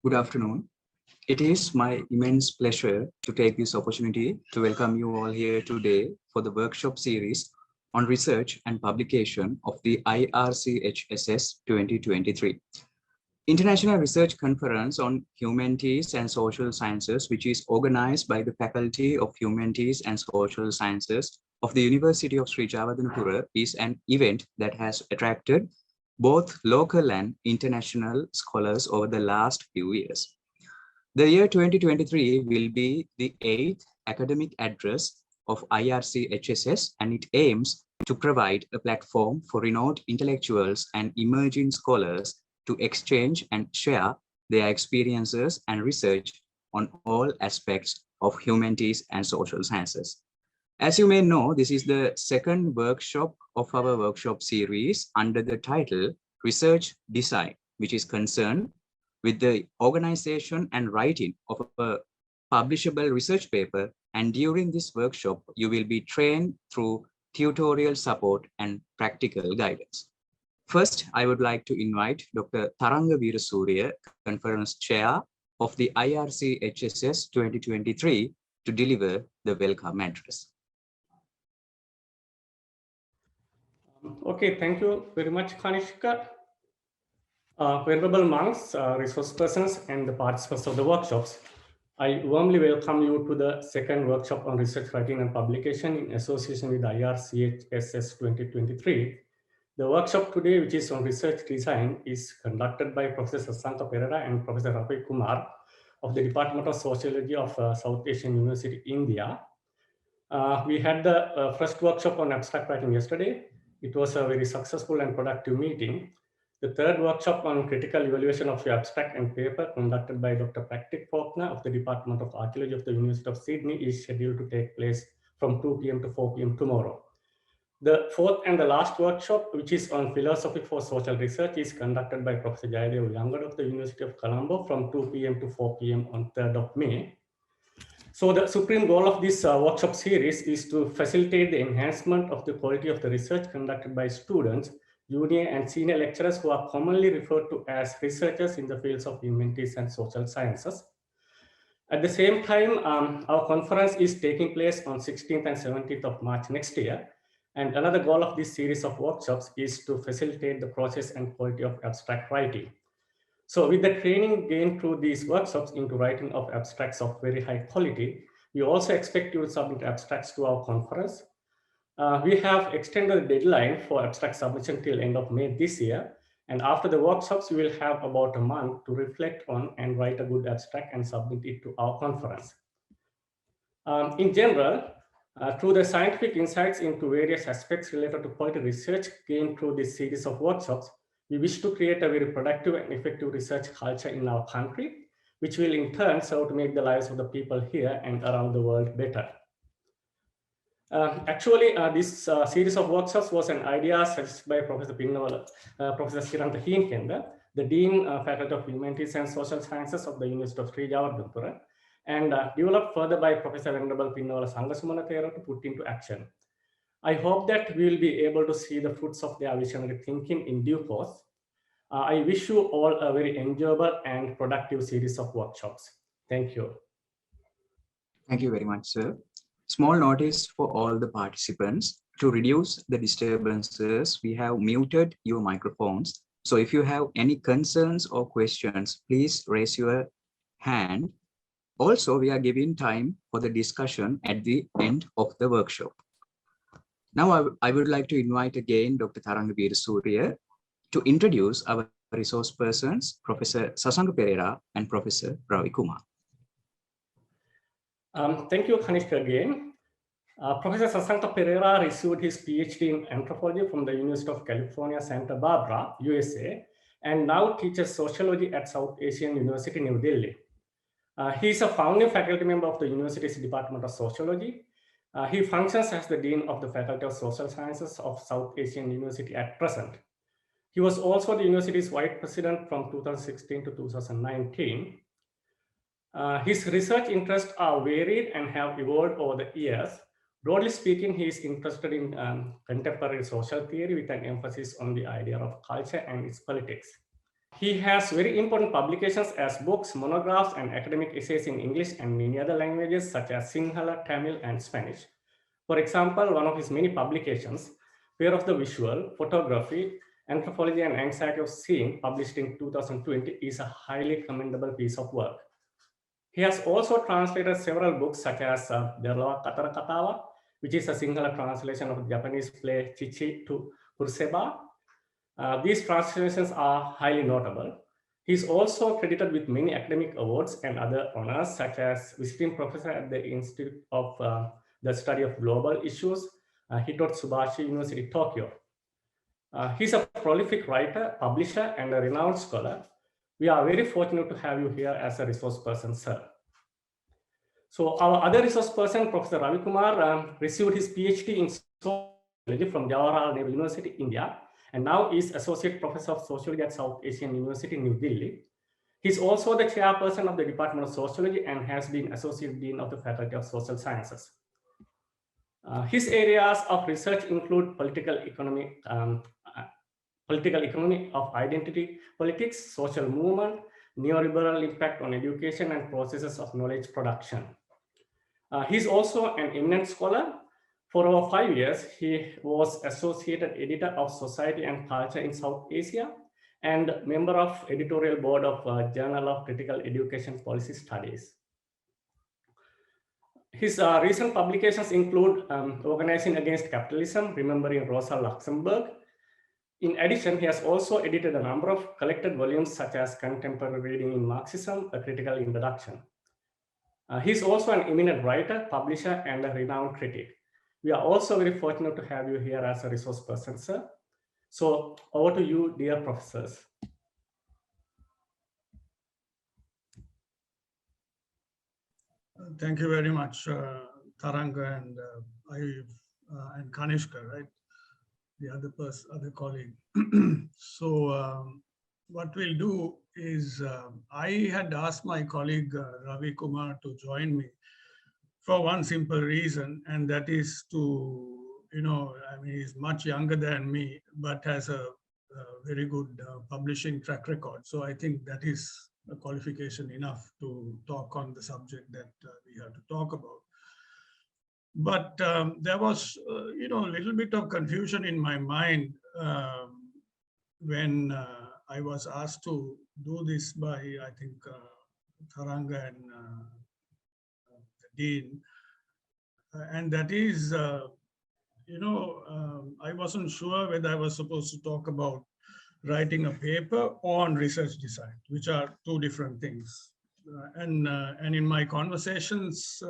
Good afternoon. It is my immense pleasure to take this opportunity to welcome you all here today for the workshop series on research and publication of the IRCHSS 2023. International Research Conference on Humanities and Social Sciences, which is organized by the Faculty of Humanities and Social Sciences of the University of Sri Jawadanapura, is an event that has attracted both local and international scholars over the last few years. The year 2023 will be the 8th academic address of IRCHSS, and it aims to provide a platform for renowned intellectuals and emerging scholars to exchange and share their experiences and research on all aspects of humanities and social sciences. As you may know, this is the second workshop of our workshop series under the title Research Design, which is concerned with the organization and writing of a publishable research paper. And during this workshop, you will be trained through tutorial support and practical guidance. First, I would like to invite Dr. Tharanga Veerasooriya, Conference Chair of the IRCHSS 2023, to deliver the welcome address. Okay, thank you very much, Kanishka. Venerable monks, resource persons, and the participants of the workshops, I warmly welcome you to the second workshop on research writing and publication in association with IRCHSS 2023. The workshop today, which is on research design, is conducted by Professor Sasanka Perera and Professor Ravi Kumar of the Department of Sociology of South Asian University, India. We had the first workshop on abstract writing yesterday. It was a very successful and productive meeting. The third workshop on critical evaluation of abstract and paper, conducted by Dr. Praktik Faulkner of the Department of Archaeology of the University of Sydney, is scheduled to take place from 2 p.m. to 4 p.m. tomorrow. The fourth and the last workshop, which is on philosophy for social research, is conducted by Professor Jayadev Yangad of the University of Colombo from 2 p.m. to 4 p.m. on 3rd of May. So the supreme goal of this workshop series is to facilitate the enhancement of the quality of the research conducted by students, junior and senior lecturers who are commonly referred to as researchers in the fields of humanities and social sciences. At the same time, our conference is taking place on 16th and 17th of March next year. And another goal of this series of workshops is to facilitate the process and quality of abstract writing. So with the training gained through these workshops into writing of abstracts of very high quality, we also expect you to submit abstracts to our conference. We have extended the deadline for abstract submission till end of May this year. And after the workshops, we will have about a month to reflect on and write a good abstract and submit it to our conference. In general, through the scientific insights into various aspects related to quality research gained through this series of workshops, we wish to create a very productive and effective research culture in our country, which will in turn serve to make the lives of the people here and around the world better. This series of workshops was an idea suggested by Professor Siranta Heenkenda, the Dean, Faculty of Humanities and Social Sciences of the University of Sri Jawadanapura, and developed further by Professor Venerable Pinnavala Sangasumanathera to put into action. I hope that we will be able to see the fruits of their visionary thinking in due course. I wish you all a very enjoyable and productive series of workshops. Thank you. Thank you very much, sir. Small notice for all the participants. To reduce the disturbances, we have muted your microphones. So if you have any concerns or questions, please raise your hand. Also, we are giving time for the discussion at the end of the workshop. Now, I would like to invite again Dr. Tharanga Veerasooriya to introduce our resource persons, Professor Sasanka Perera and Professor Ravi Kumar. Thank you, Kanishka, again. Professor Sasanka Perera received his PhD in anthropology from the University of California, Santa Barbara, USA, and now teaches sociology at South Asian University, New Delhi. He is a founding faculty member of the university's Department of Sociology. He functions as the Dean of the Faculty of Social Sciences of South Asian University at present. He was also the university's Vice President from 2016 to 2019. His research interests are varied and have evolved over the years. Broadly speaking, he is interested in contemporary social theory with an emphasis on the idea of culture and its politics. He has very important publications as books, monographs, and academic essays in English and many other languages such as Sinhala, Tamil, and Spanish. For example, one of his many publications, Fear of the Visual, Photography, Anthropology and Anxiety of Seeing, published in 2020, is a highly commendable piece of work. He has also translated several books such as Derlawa Katara Katawa, which is a Sinhala translation of the Japanese play Chichi to Purseba. These translations are highly notable. He's also credited with many academic awards and other honors, such as visiting professor at the Institute of the Study of Global Issues, Hitotsubashi University, Tokyo. He's a prolific writer, publisher, and a renowned scholar. We are very fortunate to have you here as a resource person, sir. So our other resource person, Professor Ravi Kumar, received his PhD in sociology from Jawaharlal Nehru University, India, and now is Associate Professor of Sociology at South Asian University, New Delhi. He's also the chairperson of the Department of Sociology and has been Associate Dean of the Faculty of Social Sciences. His areas of research include political economy of identity politics, social movement, neoliberal impact on education, and processes of knowledge production. He's also an eminent scholar. For over 5 years, he was Associated Editor of Society and Culture in South Asia and member of editorial board of Journal of Critical Education Policy Studies. His recent publications include Organizing Against Capitalism, Remembering Rosa Luxemburg. In addition, he has also edited a number of collected volumes such as Contemporary Reading in Marxism, A Critical Introduction. He's also an eminent writer, publisher, and a renowned critic. We are also very fortunate to have you here as a resource person, sir. So over to you, dear professors. Thank you very much, Sasanka and Kanishka, right? The other colleague. So what we'll do is I had asked my colleague Ravi Kumar to join me for one simple reason, and that is to, I mean, he's much younger than me, but has a very good publishing track record. So I think that is a qualification enough to talk on the subject that we have to talk about. But there was, a little bit of confusion in my mind when I was asked to do this by, I think, Sasanka and the Dean. And that is, I wasn't sure whether I was supposed to talk about writing a paper on research design, which are two different things. And in my conversations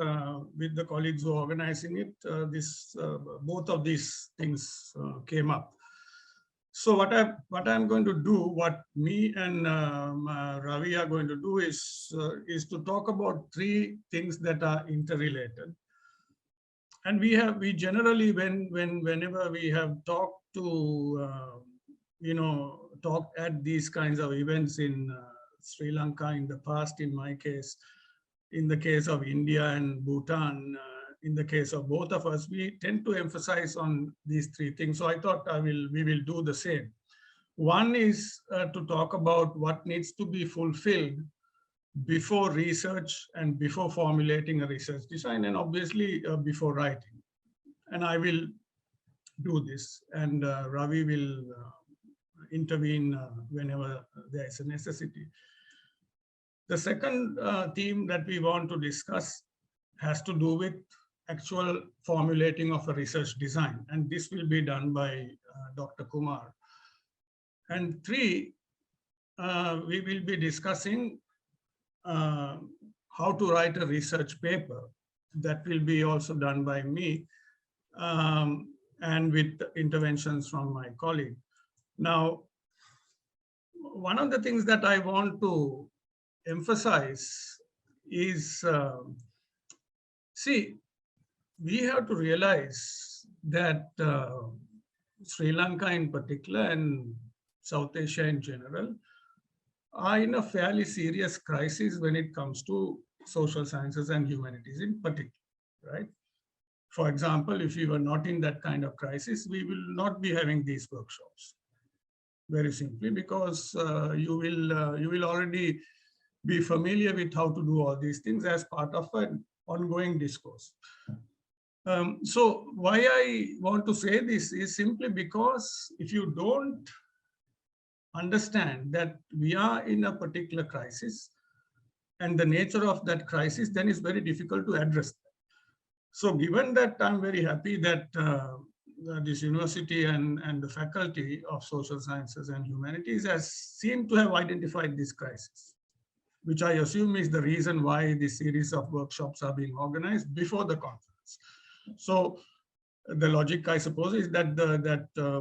with the colleagues who are organizing it, both of these things came up. So what I'm going to do, what me and Ravi are going to do is to talk about three things that are interrelated. And we generally, whenever we have talked to, talked at these kinds of events in Sri Lanka in the past, in my case, in the case of India and Bhutan, in the case of both of us, we tend to emphasize on these three things. So I thought we will do the same. One is to talk about what needs to be fulfilled before research and before formulating a research design, and obviously before writing. And I will do this, and Ravi will intervene whenever there is a necessity. The second theme that we want to discuss has to do with actual formulating of a research design, and this will be done by Dr. Kumar. And three, we will be discussing how to write a research paper. That will be also done by me and with interventions from my colleague. Now, one of the things that I want to emphasize is, see, we have to realize that Sri Lanka in particular and South Asia in general are in a fairly serious crisis when it comes to social sciences and humanities in particular, right? For example, if we were not in that kind of crisis, we will not be having these workshops. very simply, because you will already be familiar with how to do all these things as part of an ongoing discourse. So why I want to say this is simply because if you don't understand that we are in a particular crisis and the nature of that crisis, then it's very difficult to address that. So given that, I'm very happy that this university and the faculty of social sciences and humanities has seemed to have identified this crisis, which I assume is the reason why this series of workshops are being organized before the conference. So the logic, I suppose, is that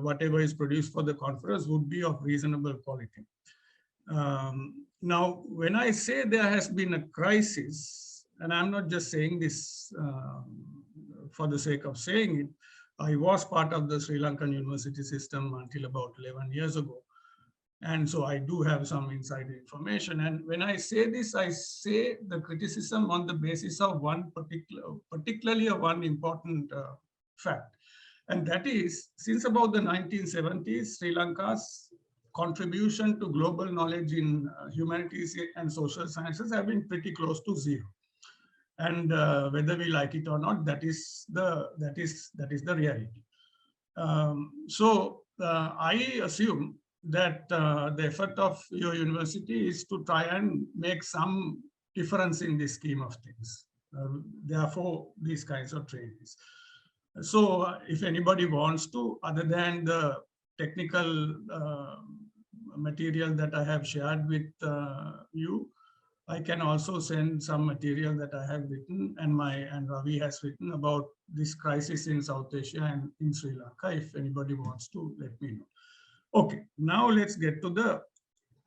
whatever is produced for the conference would be of reasonable quality. Now, when I say there has been a crisis, and I'm not just saying this for the sake of saying it, I was part of the Sri Lankan university system until about 11 years ago. And so I do have some inside information. And when I say this, I say the criticism on the basis of particularly one important fact. And that is, since about the 1970s, Sri Lanka's contribution to global knowledge in humanities and social sciences have been pretty close to zero. And whether we like it or not, that is the reality. So I assume that the effort of your university is to try and make some difference in this scheme of things. Therefore, these kinds of trainings. So if anybody wants to, other than the technical material that I have shared with you, I can also send some material that I have written and Ravi has written about this crisis in South Asia and in Sri Lanka. If anybody wants to, let me know. Okay, now let's get to the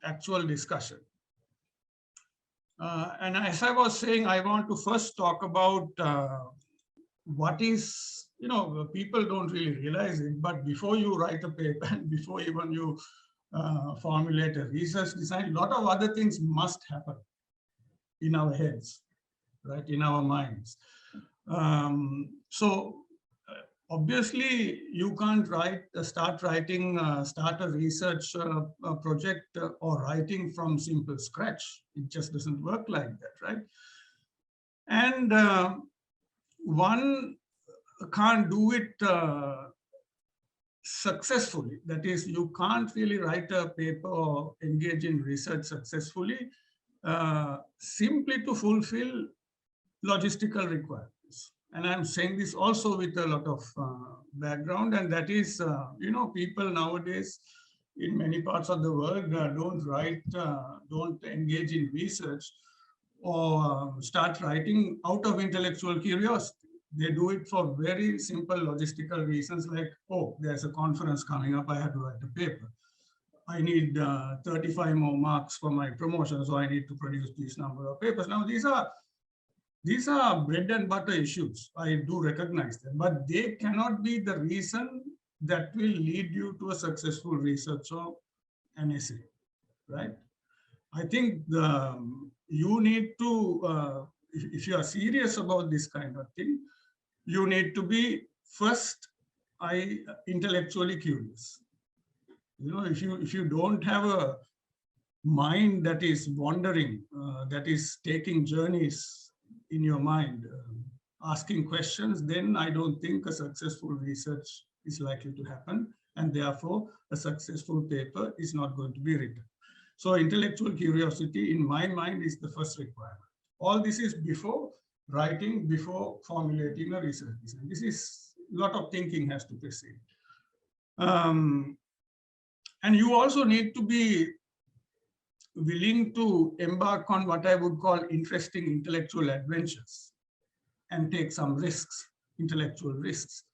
actual discussion. And as I was saying, I want to first talk about what is, people don't really realize it, but before you write a paper and before even you formulate a research design, a lot of other things must happen in our heads, right, in our minds. So obviously you can't start a research project or writing from simple scratch. It just doesn't work like that, right? And one can't do it successfully. That is, you can't really write a paper or engage in research successfully simply to fulfill logistical requirements. And I'm saying this also with a lot of background, and that is, people nowadays in many parts of the world don't engage in research or start writing out of intellectual curiosity. They do it for very simple logistical reasons like, oh, there's a conference coming up, I have to write a paper. I need 35 more marks for my promotion, so I need to produce this number of papers. Now, these are bread and butter issues. I do recognize them, but they cannot be the reason that will lead you to a successful research or an essay, right? I think you need to, if you are serious about this kind of thing, you need to be first, intellectually curious. If you don't have a mind that is wandering, that is taking journeys in your mind, asking questions, then I don't think a successful research is likely to happen, and therefore a successful paper is not going to be written. So intellectual curiosity, in my mind, is the first requirement. All this is before writing, before formulating a research design. This is a lot of thinking has to proceed. And you also need to be willing to embark on what I would call interesting intellectual adventures and take some risks, intellectual risks.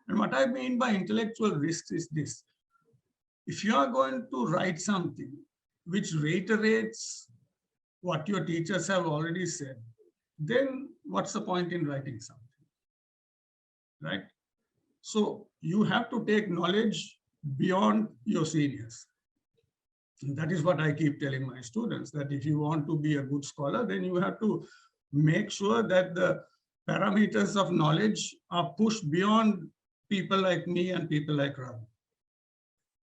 And what I mean by intellectual risks is this. If you are going to write something which reiterates what your teachers have already said, then what's the point in writing something, right? So you have to take knowledge beyond your seniors. And that is what I keep telling my students, that if you want to be a good scholar, then you have to make sure that the parameters of knowledge are pushed beyond people like me and people like Ravi.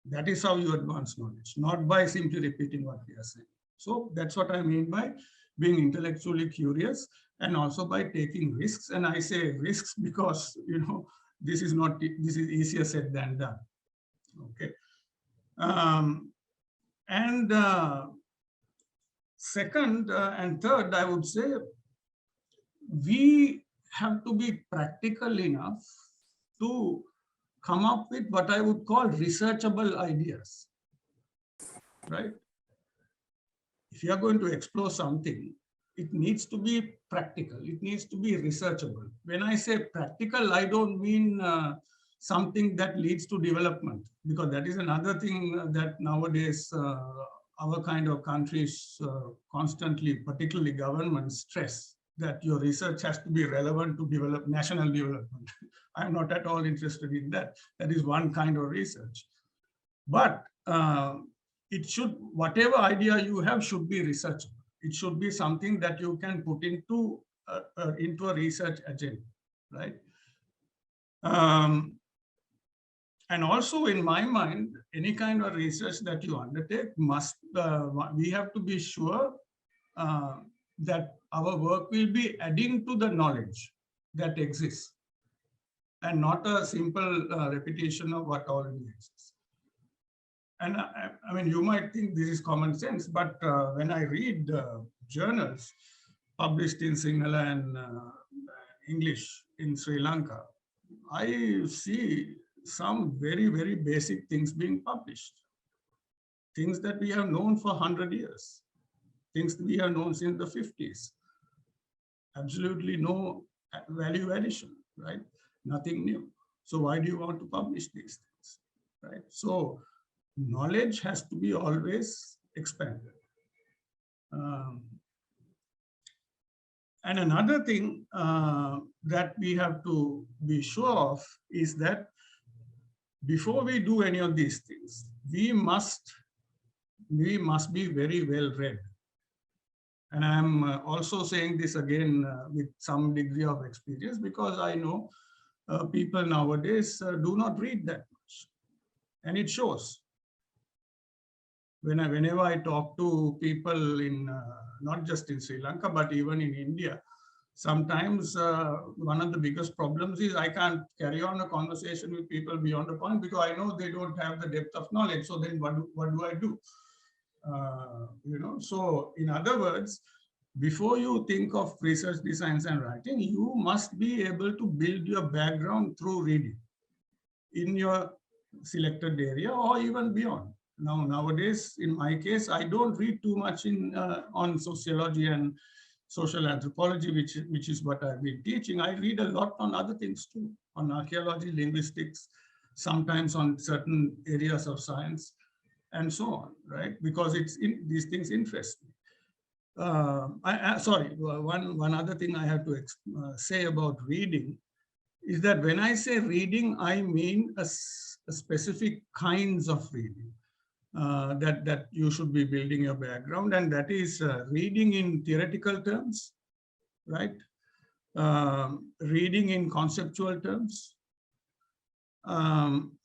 That is how you advance knowledge, not by simply repeating what we are saying. So that's what I mean by being intellectually curious, and also by taking risks. And I say risks because, this is easier said than done. Okay. And second and third, I would say, we have to be practical enough to come up with what I would call researchable ideas, right? If you are going to explore something, it needs to be practical. It needs to be researchable. When I say practical, I don't mean something that leads to development, because that is another thing that nowadays our kind of countries constantly, particularly governments, stress that your research has to be relevant to develop national development. I'm not at all interested in that. That is one kind of research. But it should, whatever idea you have should be researchable. It should be something that you can put into a research agenda, right? And also, in my mind, any kind of research that you undertake must, we have to be sure that our work will be adding to the knowledge that exists, and not a simple repetition of what already exists. And I mean, you might think this is common sense, but when I read journals published in Sinhala and English in Sri Lanka, I see some very, very basic things being published. Things that we have known for 100 years. Things that we have known since the 50s. Absolutely no value addition, right? Nothing new. So why do you want to publish these things, right? So knowledge has to be always expanded. And another thing that we have to be sure of is that before we do any of these things, we must be very well read. And I'm also saying this again with some degree of experience, because I know people nowadays do not read that much, and it shows. Whenever I talk to people in, not just in Sri Lanka, but even in India, sometimes one of the biggest problems is I can't carry on a conversation with people beyond a point, because I know they don't have the depth of knowledge. So then what do I do? So in other words, before you think of research, designs, and writing, you must be able to build your background through reading in your selected area or even beyond. Nowadays, in my case, I don't read too much on sociology and social anthropology, which is what I've been teaching. I read a lot on other things too, on archaeology, linguistics, sometimes on certain areas of science, and so on, right? Because these things interest me. Sorry, one other thing I have to say about reading is that when I say reading, I mean a specific kinds of reading that you should be building your background, and that is reading in theoretical terms, right? Reading in conceptual terms,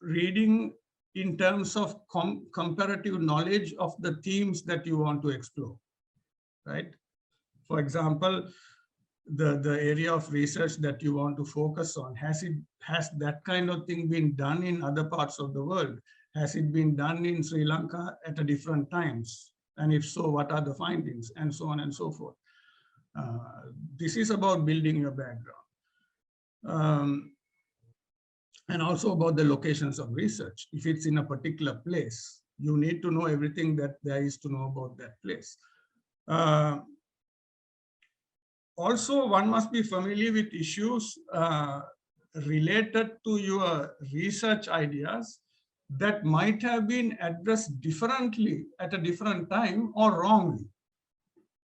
reading in terms of comparative knowledge of the themes that you want to explore, right? For example, the area of research that you want to focus on, has that kind of thing been done in other parts of the world? Has it been done in Sri Lanka at a different times? And if so, what are the findings? And so on and so forth. This is about building your background. And also about the locations of research. If it's in a particular place, you need to know everything that there is to know about that place. Also, one must be familiar with issues related to your research ideas that might have been addressed differently at a different time or wrongly.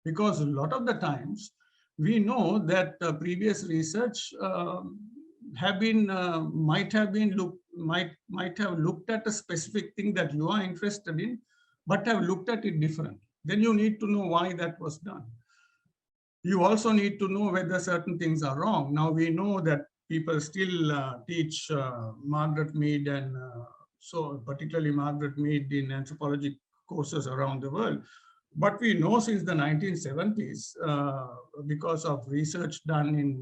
Because a lot of the times we know that previous research might have looked at a specific thing that you are interested in, but have looked at it differently. Then you need to know why that was done. You also need to know whether certain things are wrong. Now we know that people still teach Margaret Mead and So particularly Margaret Mead in anthropology courses around the world. But we know since the 1970s, because of research done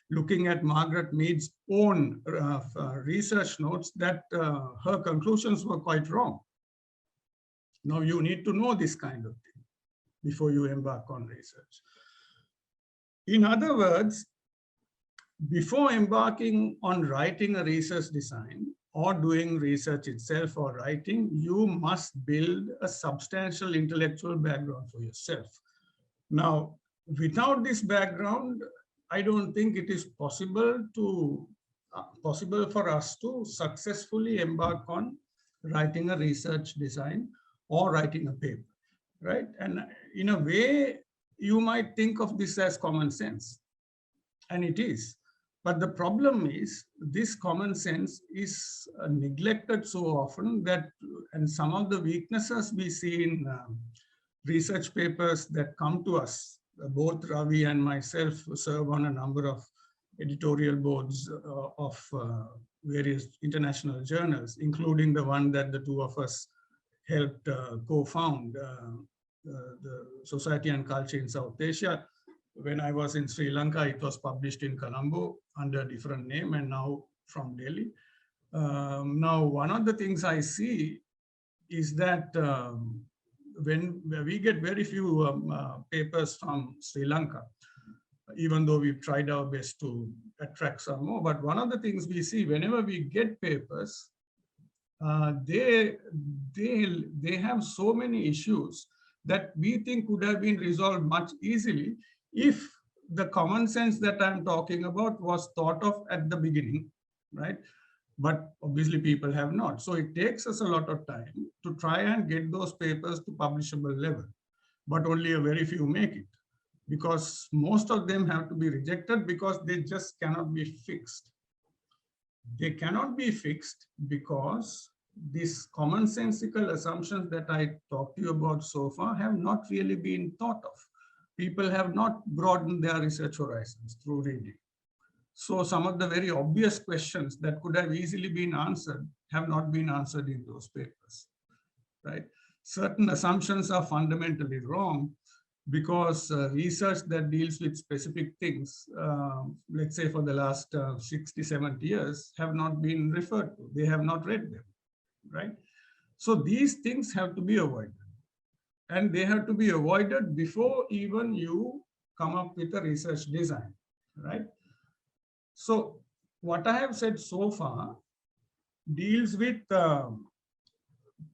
looking at Margaret Mead's own research notes, that her conclusions were quite wrong. Now you need to know this kind of thing before you embark on research. In other words, before embarking on writing a research design or doing research itself or writing, you must build a substantial intellectual background for yourself. Now, without this background, I don't think it is possible for us to successfully embark on writing a research design or writing a paper, right? And in a way, you might think of this as common sense, and it is. But the problem is this common sense is neglected so often that, and some of the weaknesses we see in research papers that come to us, both Ravi and myself serve on a number of editorial boards of various international journals, including the one that the two of us helped co-found, the Society and Culture in South Asia. When I was in Sri Lanka, it was published in Colombo under a different name, and now from Delhi. Now, one of the things I see is that when we get very few papers from Sri Lanka, even though we've tried our best to attract some more, but one of the things we see whenever we get papers, they have so many issues that we think could have been resolved much easily if the common sense that I'm talking about was thought of at the beginning, right? But obviously people have not. So it takes us a lot of time to try and get those papers to publishable level, but only a very few make it, because most of them have to be rejected because they just cannot be fixed. They cannot be fixed because these commonsensical assumptions that I talked to you about so far have not really been thought of. People have not broadened their research horizons through reading. So some of the very obvious questions that could have easily been answered have not been answered in those papers, right? Certain assumptions are fundamentally wrong because research that deals with specific things, let's say for the last 60, 70 years, have not been referred to. They have not read them, right? So these things have to be avoided. And they have to be avoided before even you come up with a research design, right? So what I have said so far deals with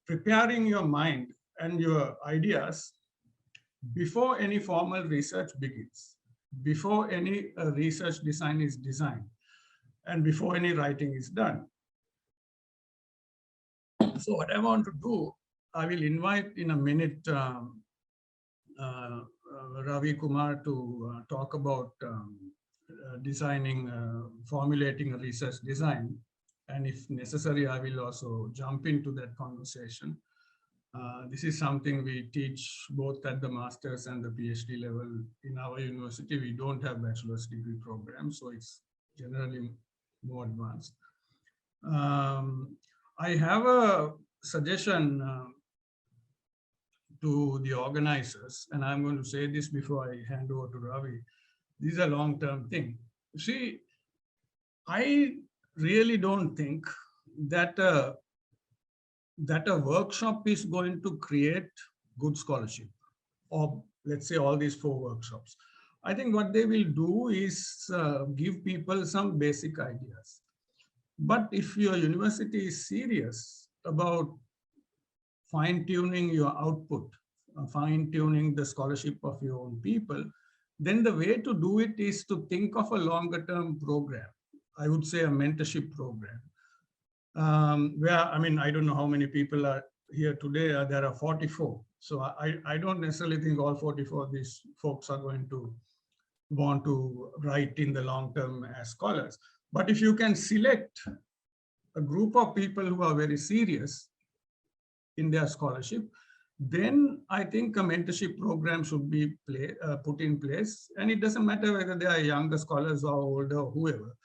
preparing your mind and your ideas before any formal research begins, before any research design is designed, and before any writing is done. So what I want to do, I will invite in a minute Ravi, Kumar to talk about formulating a research design. And if necessary, I will also jump into that conversation. This is something we teach both at the master's and the PhD level. In our university, we don't have bachelor's degree programs, so it's generally more advanced. I have a suggestion to the organizers, and I'm going to say this before I hand over to Ravi. This is a long-term thing. See, I really don't think that a workshop is going to create good scholarship, or let's say all these 4 workshops. I think what they will do is give people some basic ideas. But if your university is serious about fine-tuning your output, fine-tuning the scholarship of your own people, then the way to do it is to think of a longer-term program. I would say a mentorship program. Where, I mean, I don't know how many people are here today. There are 44. So I don't necessarily think all 44 of these folks are going to want to write in the long term as scholars. But if you can select a group of people who are very serious in their scholarship, then I think a mentorship program should be put in place. And it doesn't matter whether they are younger scholars or older or whoever.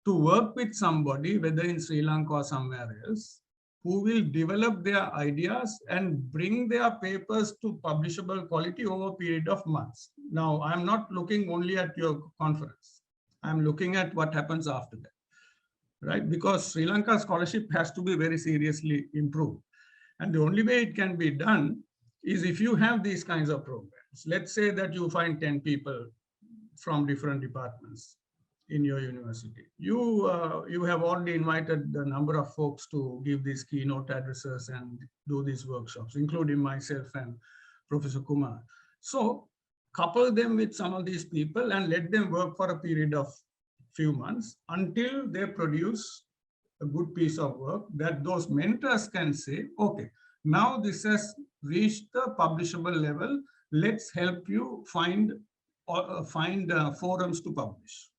to work with somebody, whether in Sri Lanka or somewhere else, who will develop their ideas and bring their papers to publishable quality over a period of months. Now, I'm not looking only at your conference. I'm looking at what happens after that, right? Because Sri Lanka scholarship has to be very seriously improved. And the only way it can be done is if you have these kinds of programs. Let's say that you find 10 people from different departments in your university. You have already invited a number of folks to give these keynote addresses and do these workshops, including myself and Professor Kumar. So couple them with some of these people and let them work for a period of few months until they produce a good piece of work that those mentors can say, okay, now this has reached the publishable level. Let's help you find forums to publish.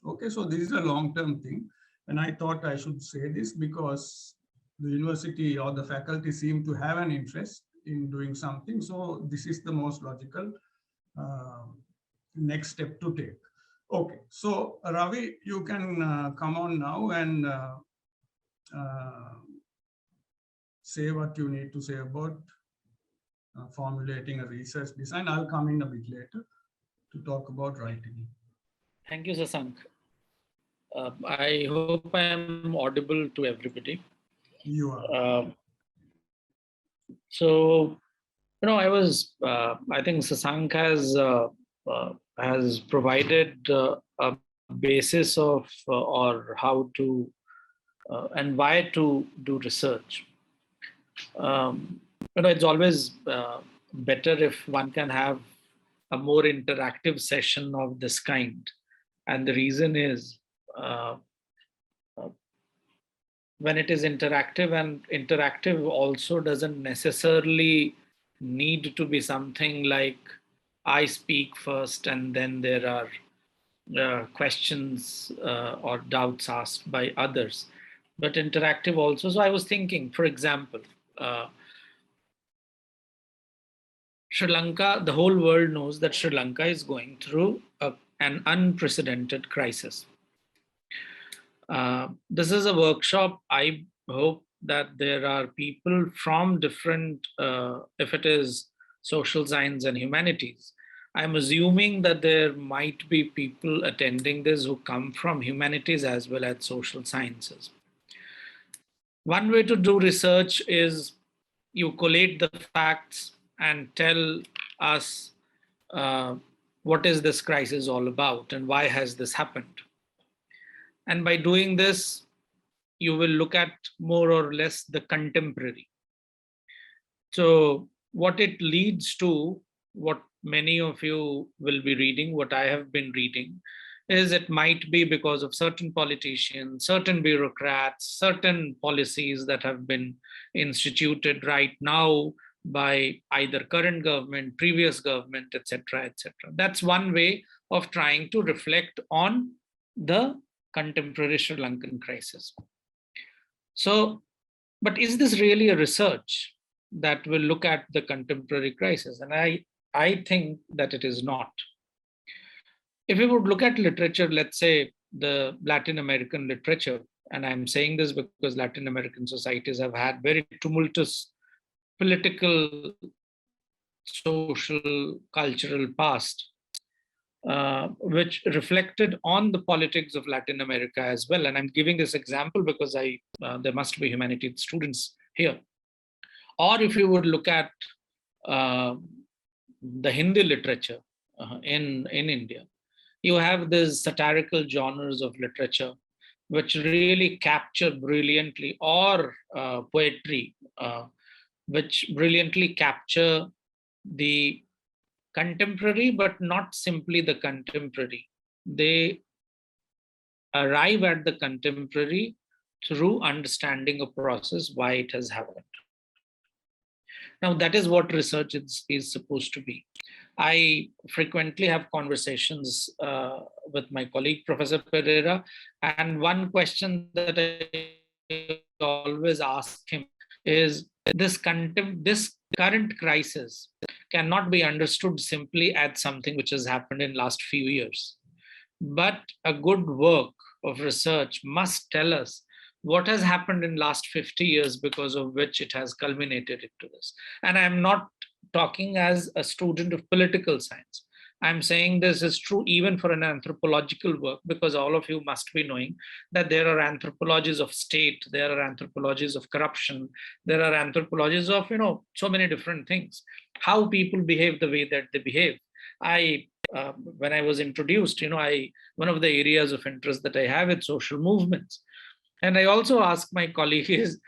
Okay, so this is a long-term thing. And I thought I should say this because the university or the faculty seem to have an interest in doing something. So this is the most logical next step to take. Okay, so Ravi, you can come on now and say what you need to say about formulating a research design. I'll come in a bit later to talk about writing. Thank you, Sasanka. I hope I am audible to everybody. You are. So, I think Sasanka has provided a basis of or how to and why to do research. It's always better if one can have a more interactive session of this kind. And the reason is when it is interactive, and interactive also doesn't necessarily need to be something like I speak first and then there are questions or doubts asked by others, but interactive also. So I was thinking, for example, Sri Lanka, the whole world knows that Sri Lanka is going through an unprecedented crisis. This is a workshop. I hope that there are people from different, if it is social science and humanities, I'm assuming that there might be people attending this who come from humanities as well as social sciences. One way to do research is you collate the facts and tell us what is this crisis all about and why has this happened. And by doing this, you will look at more or less the contemporary. So what it leads to, what many of you will be reading, what I have been reading, is it might be because of certain politicians, certain bureaucrats, certain policies that have been instituted right now by either current government, previous government, etc., etc. That's one way of trying to reflect on the contemporary Sri Lankan crisis. So, but is this really a research that will look at the contemporary crisis? And I think that it is not. If we would look at literature, let's say the Latin American literature, and I'm saying this because Latin American societies have had very tumultuous political, social, cultural past, which reflected on the politics of Latin America as well. And I'm giving this example because there must be humanities students here. Or if you would look at the Hindi literature in India, you have these satirical genres of literature which really capture brilliantly, or poetry, which brilliantly capture the contemporary, but not simply the contemporary. They arrive at the contemporary through understanding a process, why it has happened. Now, that is what research is supposed to be. I frequently have conversations with my colleague, Professor Perera, and one question that I always ask him is, this current crisis cannot be understood simply as something which has happened in last few years, but a good work of research must tell us what has happened in last 50 years because of which it has culminated into this. And I'm not talking as a student of political science. I'm saying this is true even for an anthropological work, because all of you must be knowing that there are anthropologies of state, there are anthropologies of corruption, there are anthropologies of, so many different things, how people behave the way that they behave. When I was introduced, one of the areas of interest that I have is social movements. And I also ask my colleague is,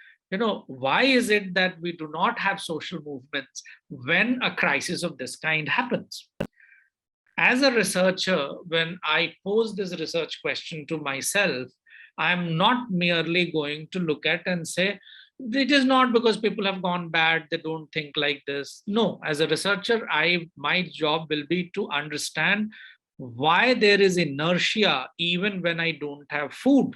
why is it that we do not have social movements when a crisis of this kind happens? As a researcher, when I pose this research question to myself, I'm not merely going to look at and say, it is not because people have gone bad, they don't think like this. No, as a researcher, my job will be to understand why there is inertia even when I don't have food,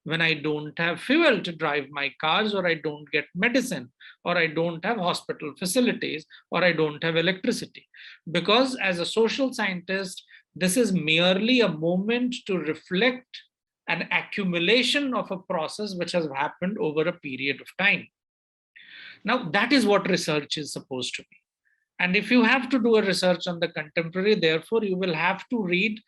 when I don't have fuel to drive my cars, or I don't get medicine, or I don't have hospital facilities, or I don't have electricity. Because as a social scientist, this is merely a moment to reflect an accumulation of a process which has happened over a period of time. Now, that is what research is supposed to be. And if you have to do a research on the contemporary, therefore, you will have to read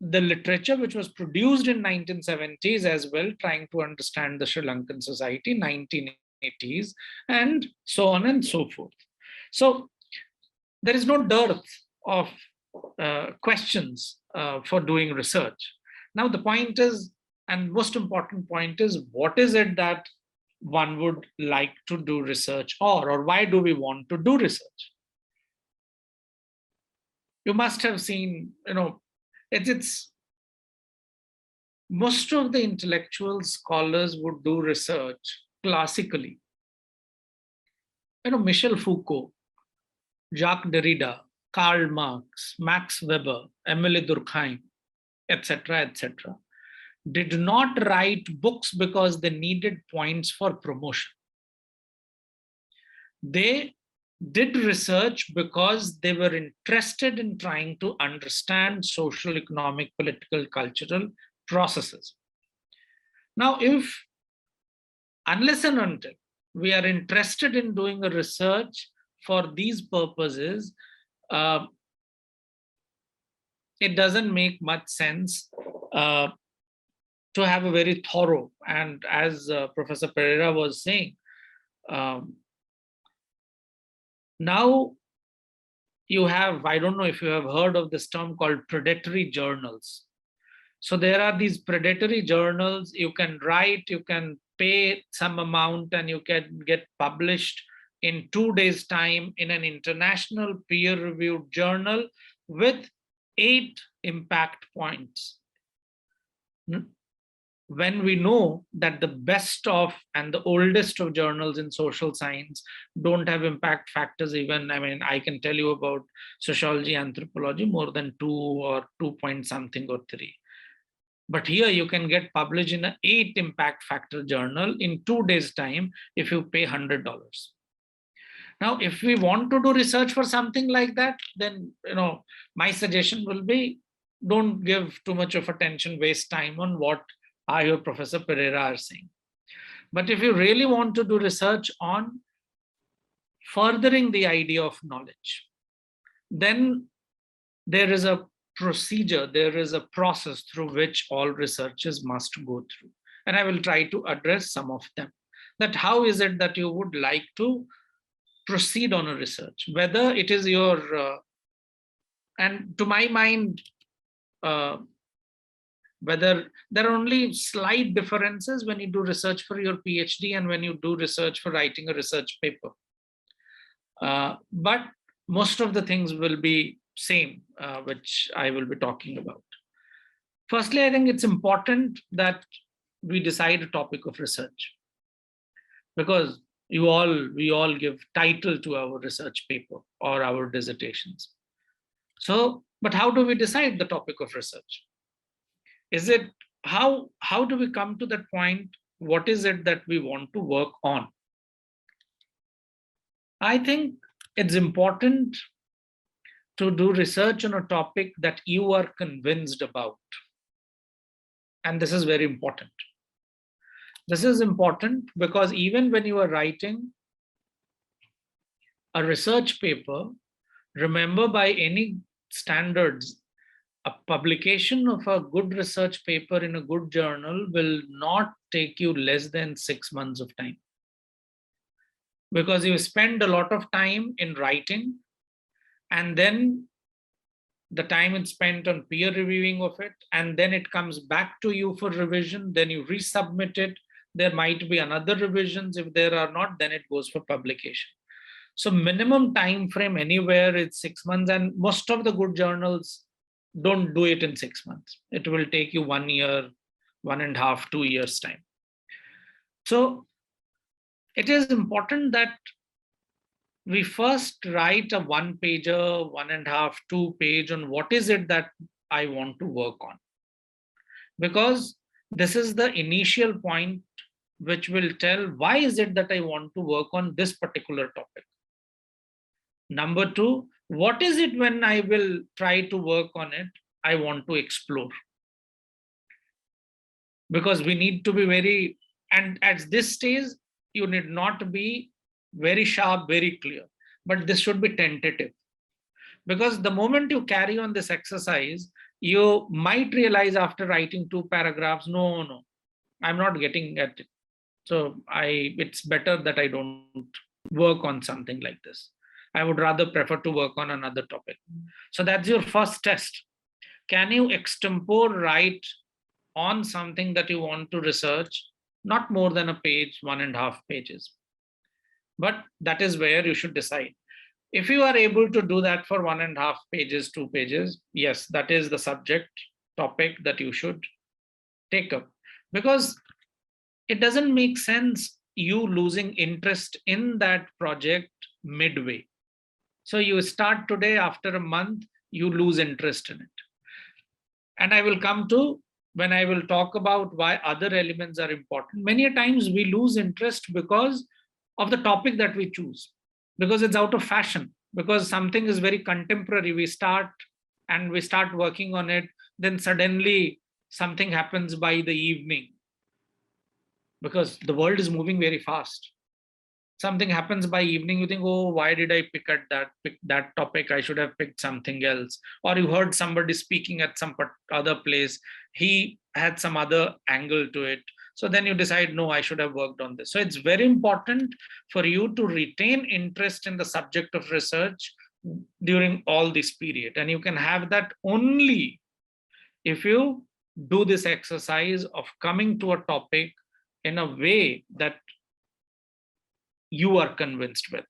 the literature which was produced in 1970s as well, trying to understand the Sri Lankan society, 1980s, and so on and so forth. So there is no dearth of questions for doing research. Now the point is, and most important point is, what is it that one would like to do research or why do we want to do research? You must have seen, it's most of the intellectual scholars would do research classically. Michel Foucault, Jacques Derrida, Karl Marx, Max Weber, Émile Durkheim, etc., did not write books because they needed points for promotion. They did research because they were interested in trying to understand social, economic, political, cultural processes. Now, unless and until we are interested in doing a research for these purposes, it doesn't make much sense to have a very thorough, and as Professor Perera was saying, now you have, I don't know if you have heard of this term called predatory journals. So there are these predatory journals, you can write, you can pay some amount and you can get published in 2 days' time in an international peer-reviewed journal with 8 impact points. When we know that the best of and the oldest of journals in social science don't have impact factors even, I can tell you about sociology, anthropology, more than 2 or 2 point something or 3. But here you can get published in an 8 impact factor journal in 2 days' time if you pay $100. Now, if we want to do research for something like that, then my suggestion will be, don't give too much of attention, waste time on what I or Professor Perera are saying. But if you really want to do research on furthering the idea of knowledge, then there is a procedure, there is a process through which all researchers must go through. And I will try to address some of them. That how is it that you would like to proceed on a research, whether it is your, and to my mind, whether there are only slight differences when you do research for your PhD and when you do research for writing a research paper. But most of the things will be same, which I will be talking about. Firstly, I think it's important that we decide a topic of research, because we all give title to our research paper or our dissertations. So, but how do we decide the topic of research? Is it, how do we come to that point? What is it that we want to work on? I think it's important to do research on a topic that you are convinced about. And this is very important. This is important because even when you are writing a research paper, remember, by any standards, a publication of a good research paper in a good journal will not take you less than 6 months of time. Because you spend a lot of time in writing, and then the time it's spent on peer reviewing of it, and then it comes back to you for revision, then you resubmit it. There might be another revisions. If there are not, then it goes for publication. So minimum time frame anywhere is 6 months, and most of the good journals don't do it in 6 months. It will take you 1 year, 1.5, 2 years time. So it is important that we first write a 1-pager, 1.5, 2-page on what is it that I want to work on. Because this is the initial point which will tell why is it that I want to work on this particular topic. Number 2, what is it when I will try to work on it, I want to explore. Because we need to be very, and at this stage, you need not be very sharp, very clear, but this should be tentative. Because the moment you carry on this exercise, you might realize after writing 2 paragraphs, no, I'm not getting at it. So it's better that I don't work on something like this. I would rather prefer to work on another topic. So that's your first test. Can you extempore write on something that you want to research, not more than a page, 1.5 pages. But that is where you should decide. If you are able to do that for 1.5 pages, 2 pages, yes, that is the subject topic that you should take up. Because it doesn't make sense you losing interest in that project midway. So you start today, after a month, you lose interest in it. And I will come to, when I will talk about why other elements are important. Many times we lose interest because of the topic that we choose, because it's out of fashion, because something is very contemporary. We start working on it, then suddenly something happens by the evening, because the world is moving very fast. Something happens by evening, you think, oh, why did I pick that topic? I should have picked something else. Or you heard somebody speaking at some other place. He had some other angle to it. So then you decide, no, I should have worked on this. So it's very important for you to retain interest in the subject of research during all this period. And you can have that only if you do this exercise of coming to a topic in a way that you are convinced with,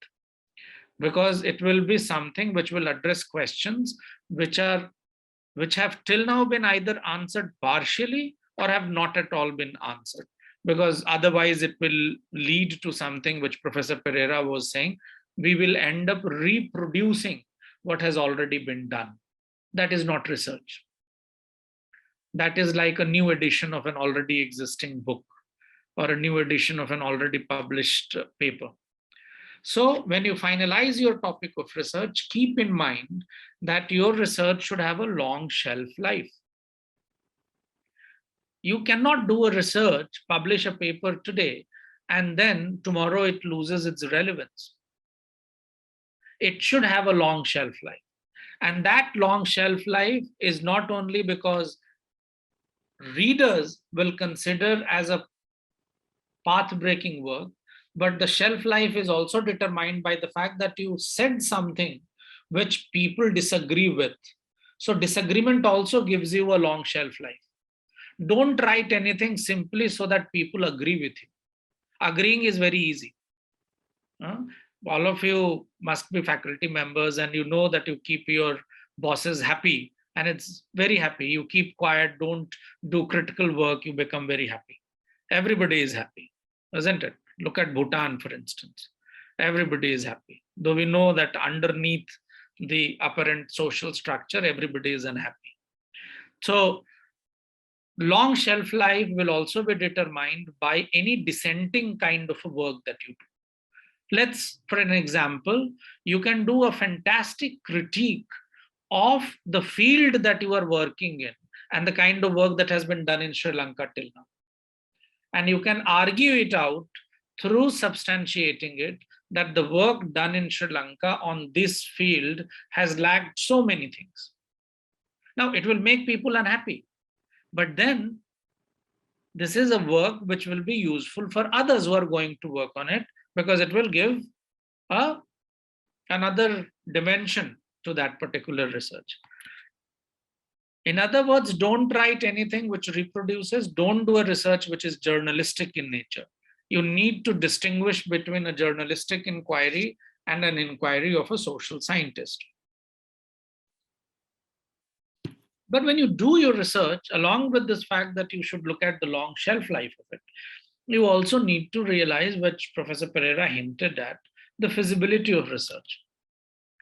because it will be something which will address questions which have till now been either answered partially or have not at all been answered, because otherwise it will lead to something which Professor Perera was saying. We will end up reproducing what has already been done. That is not research. That is like a new edition of an already existing book, or a new edition of an already published paper. So when you finalize your topic of research, keep in mind that your research should have a long shelf life. You cannot do a research, publish a paper today, and then tomorrow it loses its relevance. It should have a long shelf life. And that long shelf life is not only because readers will consider as a path-breaking work, but the shelf life is also determined by the fact that you said something which people disagree with. So disagreement also gives you a long shelf life. Don't write anything simply so that people agree with you. Agreeing is very easy. All of you must be faculty members, and you know that you keep your bosses happy, and it's very happy. You keep quiet, don't do critical work, you become very happy. Everybody is happy, isn't it? Look at Bhutan, for instance. Everybody is happy. Though we know that underneath the apparent social structure, everybody is unhappy. So long shelf life will also be determined by any dissenting kind of work that you do. Let's, for an example, you can do a fantastic critique of the field that you are working in, and the kind of work that has been done in Sri Lanka till now. And you can argue it out through substantiating it that the work done in Sri Lanka on this field has lacked so many things. Now, it will make people unhappy, but then this is a work which will be useful for others who are going to work on it, because it will give another dimension to that particular research. In other words, don't write anything which reproduces, don't do a research which is journalistic in nature. You need to distinguish between a journalistic inquiry and an inquiry of a social scientist. But when you do your research, along with this fact that you should look at the long shelf life of it, you also need to realize, which Professor Perera hinted at, the feasibility of research.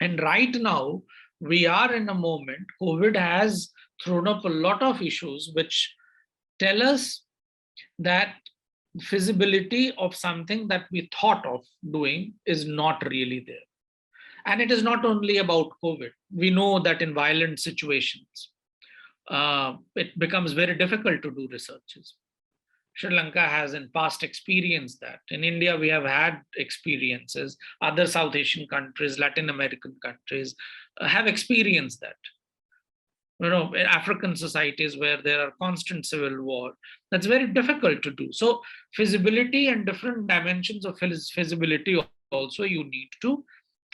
And right now, we are in a moment, COVID has thrown up a lot of issues which tell us that feasibility of something that we thought of doing is not really there. And it is not only about COVID. We know that in violent situations, it becomes very difficult to do researches. Sri Lanka has in past experienced that. In India, we have had experiences. Other South Asian countries, Latin American countries have experienced that. You know, in African societies where there are constant civil war, that's very difficult to do. So feasibility and different dimensions of feasibility also you need to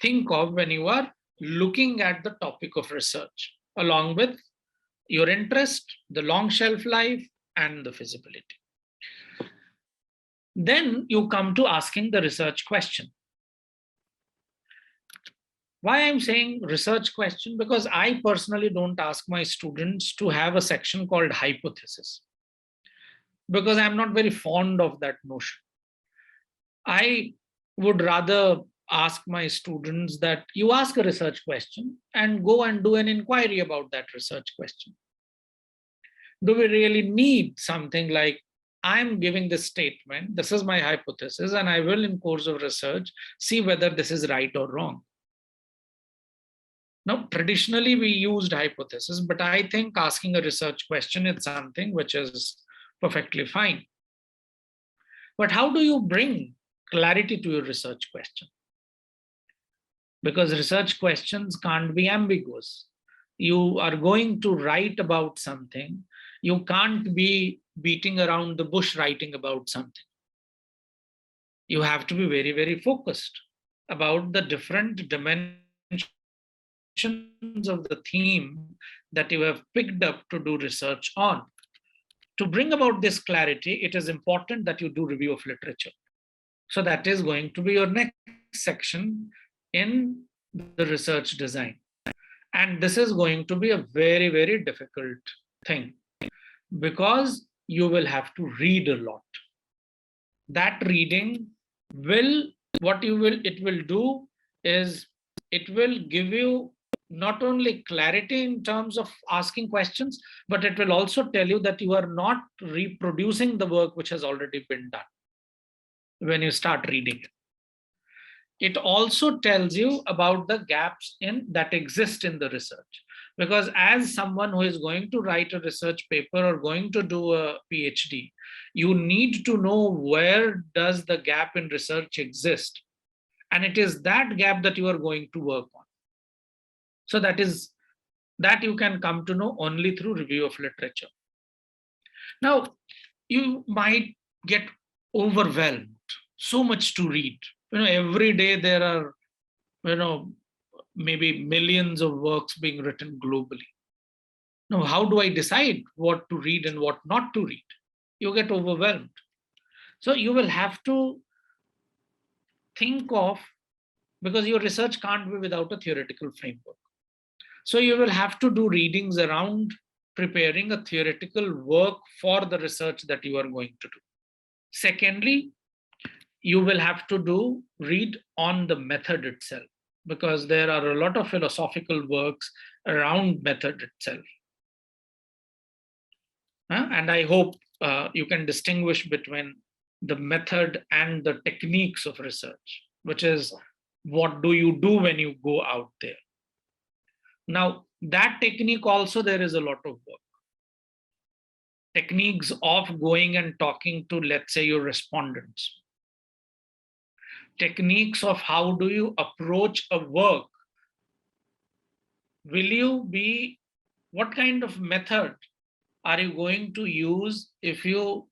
think of when you are looking at the topic of research, along with your interest, the long shelf life, and the feasibility. Then you come to asking the research question. Why I'm saying research question? Because I personally don't ask my students to have a section called hypothesis, because I'm not very fond of that notion. I would rather ask my students that you ask a research question and go and do an inquiry about that research question. Do we really need something like, I'm giving this statement, this is my hypothesis, and I will in course of research see whether this is right or wrong. Now, traditionally we used hypothesis, but I think asking a research question is something which is perfectly fine. But how do you bring clarity to your research question? Because research questions can't be ambiguous. You are going to write about something. You can't be beating around the bush writing about something. You have to be very, very focused about the different dimensions of the theme that you have picked up to do research on. To bring about this clarity, it is important that you do review of literature. So that is going to be your next section in the research design. And this is going to be a very, very difficult thing, because you will have to read a lot. That reading will, it will do is it will give you not only clarity in terms of asking questions, but it will also tell you that you are not reproducing the work which has already been done when you start reading it. It also tells you about the gaps that exist in the research. Because as someone who is going to write a research paper or going to do a PhD, you need to know where does the gap in research exist. And it is that gap that you are going to work on. So that you can come to know only through review of literature. Now, you might get overwhelmed, so much to read. You know, every day there are, maybe millions of works being written globally. Now, how do I decide what to read and what not to read? You get overwhelmed. So you will have to think of, because your research can't be without a theoretical framework. So you will have to do readings around preparing a theoretical work for the research that you are going to do. Secondly, you will have to read on the method itself, because there are a lot of philosophical works around method itself. And I hope you can distinguish between the method and the techniques of research, which is what do you do when you go out there. Now, that technique also, there is a lot of work. techniques of going and talking to, let's say, your respondents, techniques of how do you approach a work. What kind of method are you going to use if you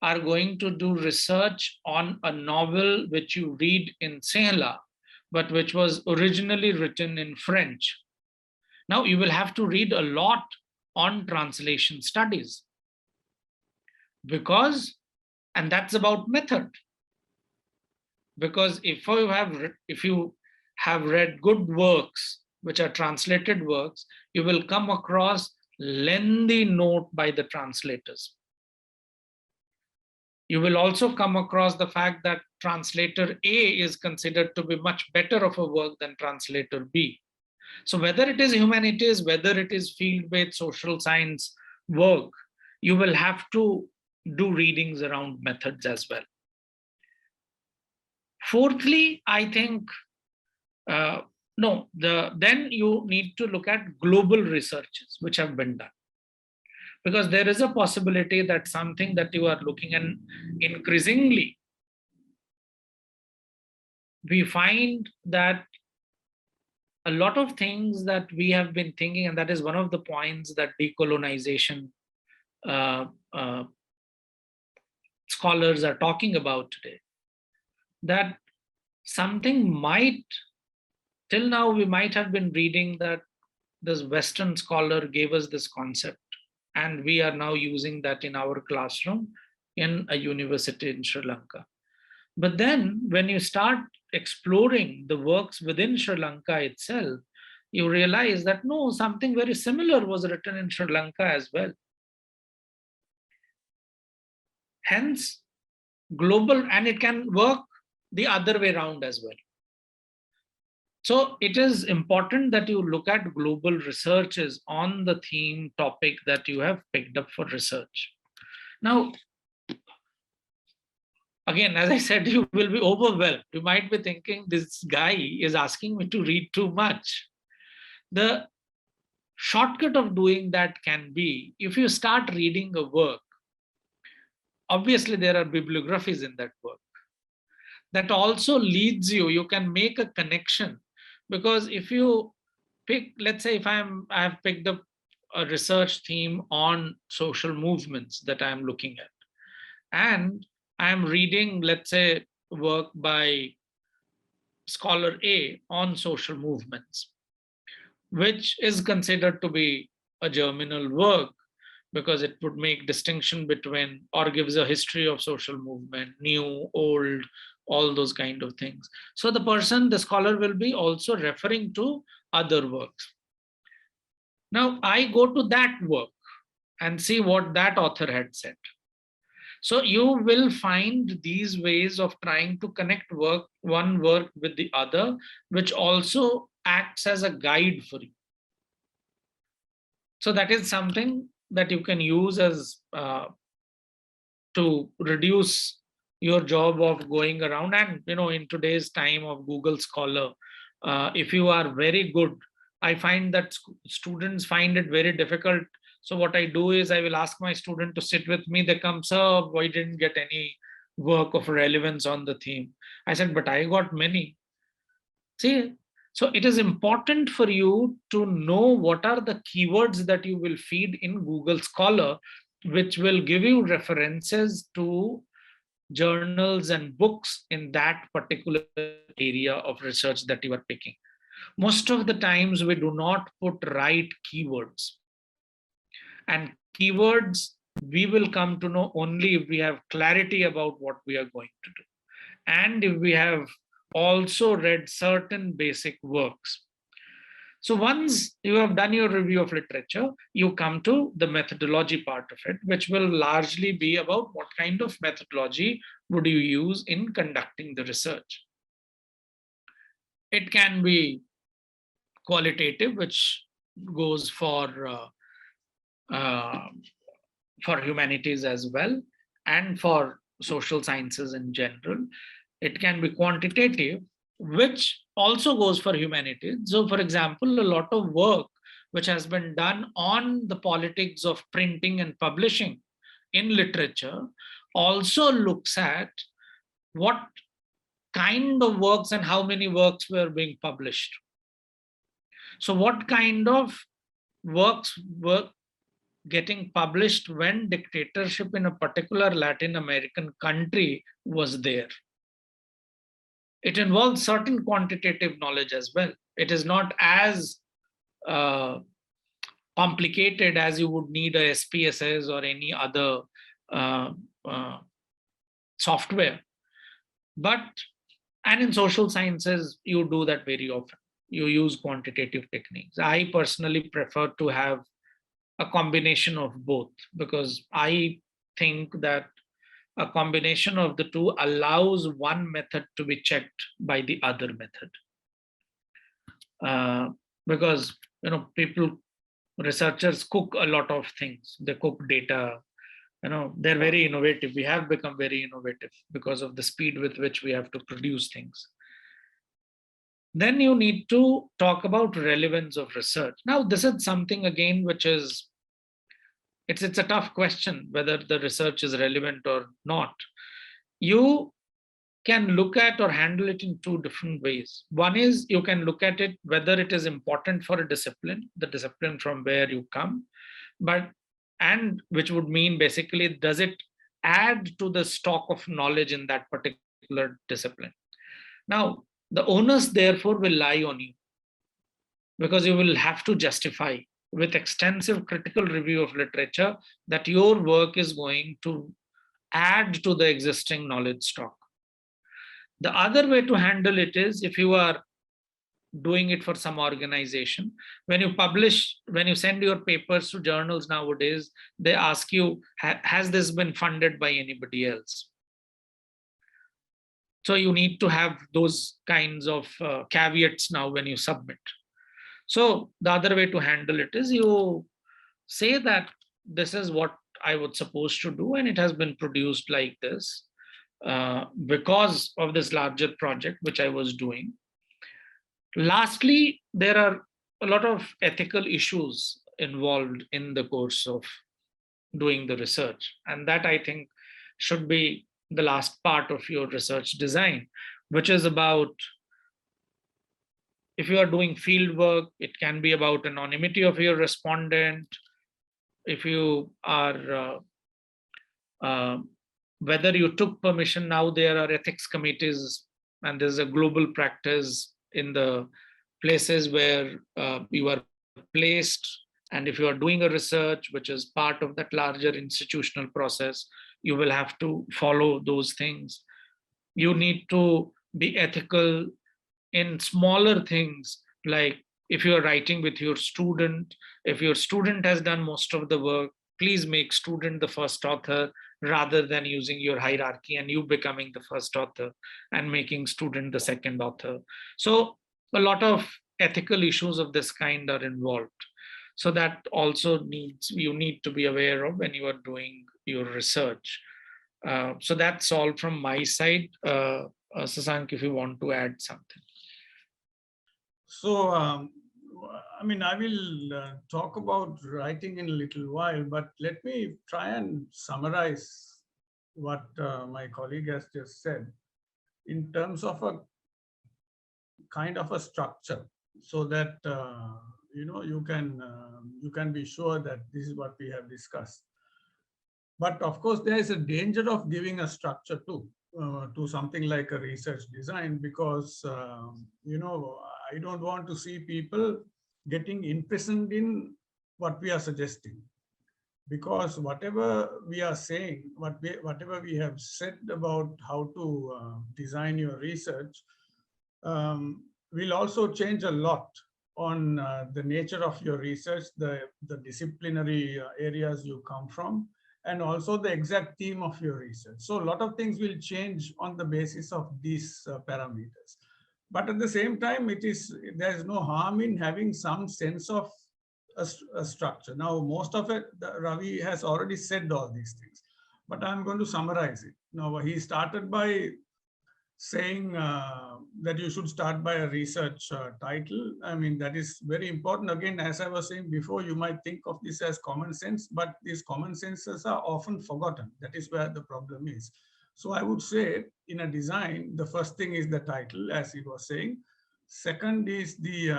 are going to do research on a novel which you read in Sinhala, but which was originally written in French? Now you will have to read a lot on translation studies, and that's about method. Because if you have read good works, which are translated works, you will come across lengthy note by the translators. You will also come across the fact that translator A is considered to be much better of a work than translator B. So whether it is humanities, whether it is field-based social science work, you will have to do readings around methods as well. Fourthly, I think, then you need to look at global researches which have been done. Because there is a possibility that something that you are looking at increasingly, we find that a lot of things that we have been thinking, and that is one of the points that decolonization scholars are talking about today, that something might, till now we might have been reading that this Western scholar gave us this concept, and we are now using that in our classroom in a university in Sri Lanka. But then when you start exploring the works within Sri Lanka itself, you realize that no, something very similar was written in Sri Lanka as well. Hence, global, and it can work the other way around as well. So it is important that you look at global researches on the theme topic that you have picked up for research. Now, again, as I said, you will be overwhelmed. You might be thinking, this guy is asking me to read too much. The shortcut of doing that can be, if you start reading a work, obviously there are bibliographies in that work. That also leads you can make a connection. Because if you pick, let's say if I have picked up a research theme on social movements that I'm looking at, and I'm reading, let's say, work by scholar A on social movements, which is considered to be a germinal work because it would make distinction between, or gives a history of social movement, new, old, all those kind of things. So the scholar will be also referring to other works. Now I go to that work and see what that author had said. So you will find these ways of trying to connect one work with the other, which also acts as a guide for you. So that is something that you can use as to reduce your job of going around. And in today's time of Google Scholar, if you are very good, I find that students find it very difficult. So what I do is I will ask my student to sit with me. They come, sir, I didn't get any work of relevance on the theme. I said, but I got many. See, so it is important for you to know what are the keywords that you will feed in Google Scholar, which will give you references to journals and books in that particular area of research that you are picking. Most of the times we do not put right keywords. And keywords we will come to know only if we have clarity about what we are going to do. And if we have also read certain basic works. So once you have done your review of literature, you come to the methodology part of it, which will largely be about what kind of methodology would you use in conducting the research. It can be qualitative, which goes for humanities as well, and for social sciences in general. It can be quantitative, which also goes for humanities. So for example, a lot of work which has been done on the politics of printing and publishing in literature also looks at what kind of works and how many works were being published. So what kind of works were getting published when dictatorship in a particular Latin American country was there? It involves certain quantitative knowledge as well. It is not as complicated as you would need a SPSS or any other software. And in social sciences, you do that very often. You use quantitative techniques. I personally prefer to have a combination of both, because I think that a combination of the two allows one method to be checked by the other method. Because researchers cook a lot of things. They cook data. They're very innovative. We have become very innovative because of the speed with which we have to produce things. Then you need to talk about relevance of research. Now, this is something again which is, it's a tough question whether the research is relevant or not. You can look at or handle it in two different ways. One is you can look at it whether it is important for a discipline, the discipline from where you come, and which would mean basically, does it add to the stock of knowledge in that particular discipline? Now, the onus therefore will lie on you, because you will have to justify with extensive critical review of literature that your work is going to add to the existing knowledge stock. The other way to handle it is, if you are doing it for some organization, when you send your papers to journals nowadays, they ask you, has this been funded by anybody else? So you need to have those kinds of caveats now when you submit. So the other way to handle it is you say that this is what I was supposed to do, and it has been produced like this because of this larger project which I was doing. Lastly, there are a lot of ethical issues involved in the course of doing the research, and that I think should be the last part of your research design, which is about, if you are doing field work, it can be about anonymity of your respondent. If you are, whether you took permission, now there are ethics committees, and there's a global practice in the places where you are placed. And if you are doing a research, which is part of that larger institutional process, you will have to follow those things. You need to be ethical in smaller things, like if you're writing with your student, if your student has done most of the work, please make student the first author rather than using your hierarchy and you becoming the first author and making student the second author. So a lot of ethical issues of this kind are involved. So that also you need to be aware of when you are doing your research. So that's all from my side. Sasanka, if you want to add something. So, I mean, I will talk about writing in a little while, but let me try and summarize what my colleague has just said in terms of a kind of a structure, so that you can be sure that this is what we have discussed. But of course, there is a danger of giving a structure to something like a research design, because I don't want to see people getting imprisoned in what we are suggesting, because whatever we are saying, whatever we have said about how to design your research will also change a lot on the nature of your research, the disciplinary areas you come from, and also the exact theme of your research. So a lot of things will change on the basis of these parameters. But at the same time, there is no harm in having some sense of a structure. Now, most of it, Ravi has already said all these things, but I'm going to summarize it. Now, he started by saying that you should start by a research title. I mean, that is very important. Again, as I was saying before, you might think of this as common sense, but these common senses are often forgotten. That is where the problem is. So I would say in a design, the first thing is the title, as he was saying. Second is the,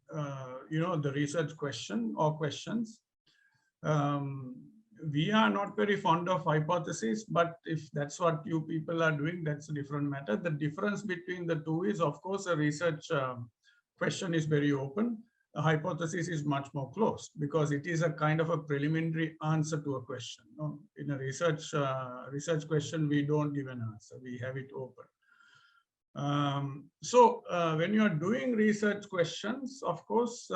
the research question or questions. We are not very fond of hypotheses, but if that's what you people are doing, that's a different matter. The difference between the two is, of course, a research question is very open. A hypothesis is much more closed because it is a kind of a preliminary answer to a question. In a research question, we don't give an answer, we have it open. When you are doing research questions, of course,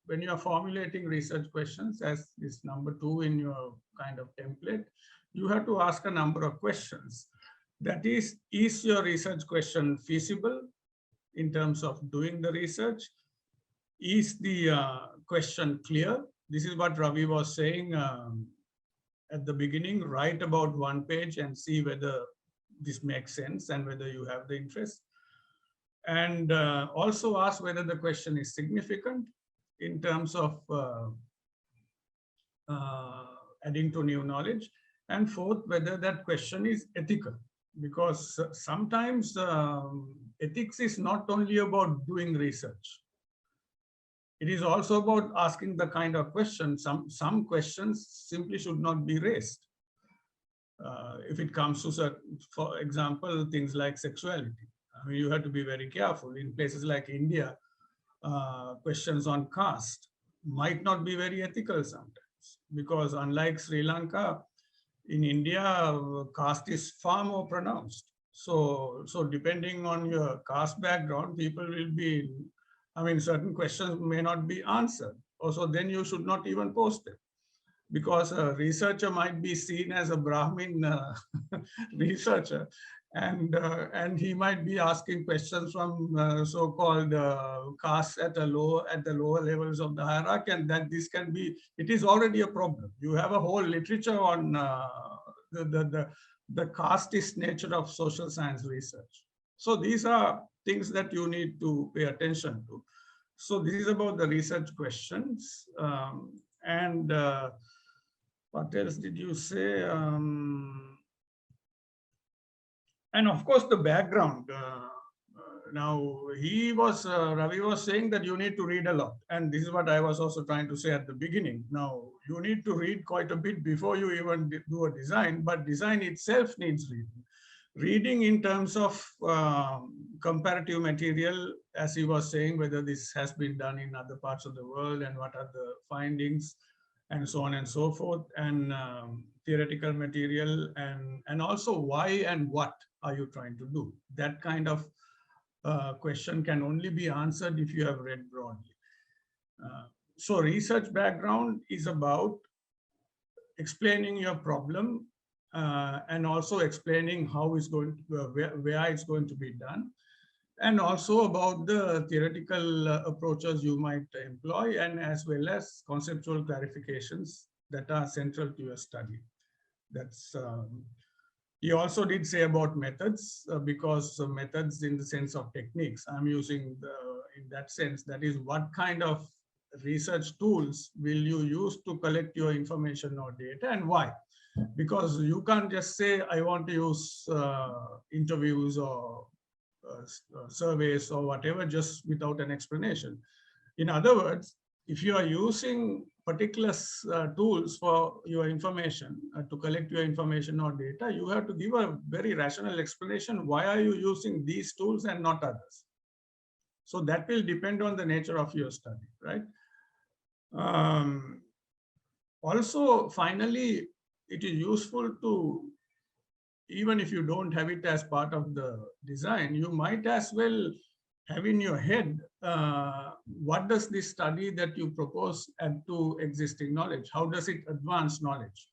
when you are formulating research questions, as is number 2 in your kind of template, you have to ask a number of questions. That is your research question feasible in terms of doing the research? Is the question clear? This is what Ravi was saying at the beginning. Write about 1 page and see whether this makes sense and whether you have the interest. And also ask whether the question is significant in terms of adding to new knowledge. And fourth, whether that question is ethical, because sometimes ethics is not only about doing research. It is also about asking the kind of questions. Some questions simply should not be raised. If it comes to, for example, things like sexuality, I mean, you have to be very careful. In places like India, questions on caste might not be very ethical sometimes, because unlike Sri Lanka, in India, caste is far more pronounced. So depending on your caste background, people will be, I mean, certain questions may not be answered. Also, then you should not even post them, because a researcher might be seen as a Brahmin researcher, and he might be asking questions from so-called castes at the lower levels of the hierarchy, and that this can be, it is already a problem. You have a whole literature on the casteist nature of social science research. So these are things that you need to pay attention to. So this is about the research questions. What else did you say? And of course, the background. Now, Ravi was saying that you need to read a lot. And this is what I was also trying to say at the beginning. Now, you need to read quite a bit before you even do a design, but design itself needs reading. Reading in terms of comparative material, as he was saying, whether this has been done in other parts of the world and what are the findings, and so on and so forth, and theoretical material, and also why and what are you trying to do? That kind of question can only be answered if you have read broadly. So research background is about explaining your problem and also explaining how it's going to, where it's going to be done, and also about the theoretical approaches you might employ, and as well as conceptual clarifications that are central to your study. That's he also did say about methods, because methods in the sense of techniques, I'm using in that sense, that is what kind of research tools will you use to collect your information or data, and why? Because you can't just say, I want to use interviews or surveys or whatever, just without an explanation. In other words, if you are using particular tools for your information, to collect your information or data, you have to give a very rational explanation. Why are you using these tools and not others? So that will depend on the nature of your study, right? Also, finally, it is useful to, even if you don't have it as part of the design, you might as well have in your head, what does this study that you propose add to existing knowledge? How does it advance knowledge?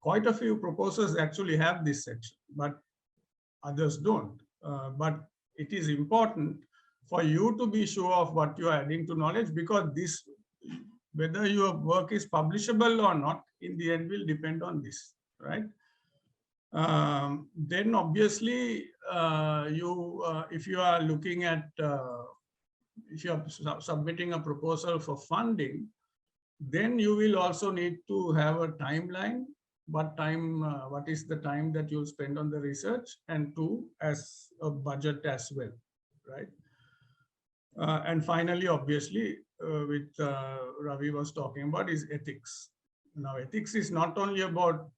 Quite a few proposals actually have this section, but others don't. But it is important for you to be sure of what you are adding to knowledge, because this, whether your work is publishable or not, in the end will depend on this, right? Then obviously, if you are looking at, if you are submitting a proposal for funding, then you will also need to have a timeline. What is the time that you'll spend on the research, and two, as a budget as well, right? And finally, obviously, which Ravi was talking about, is ethics. Now, ethics is not only about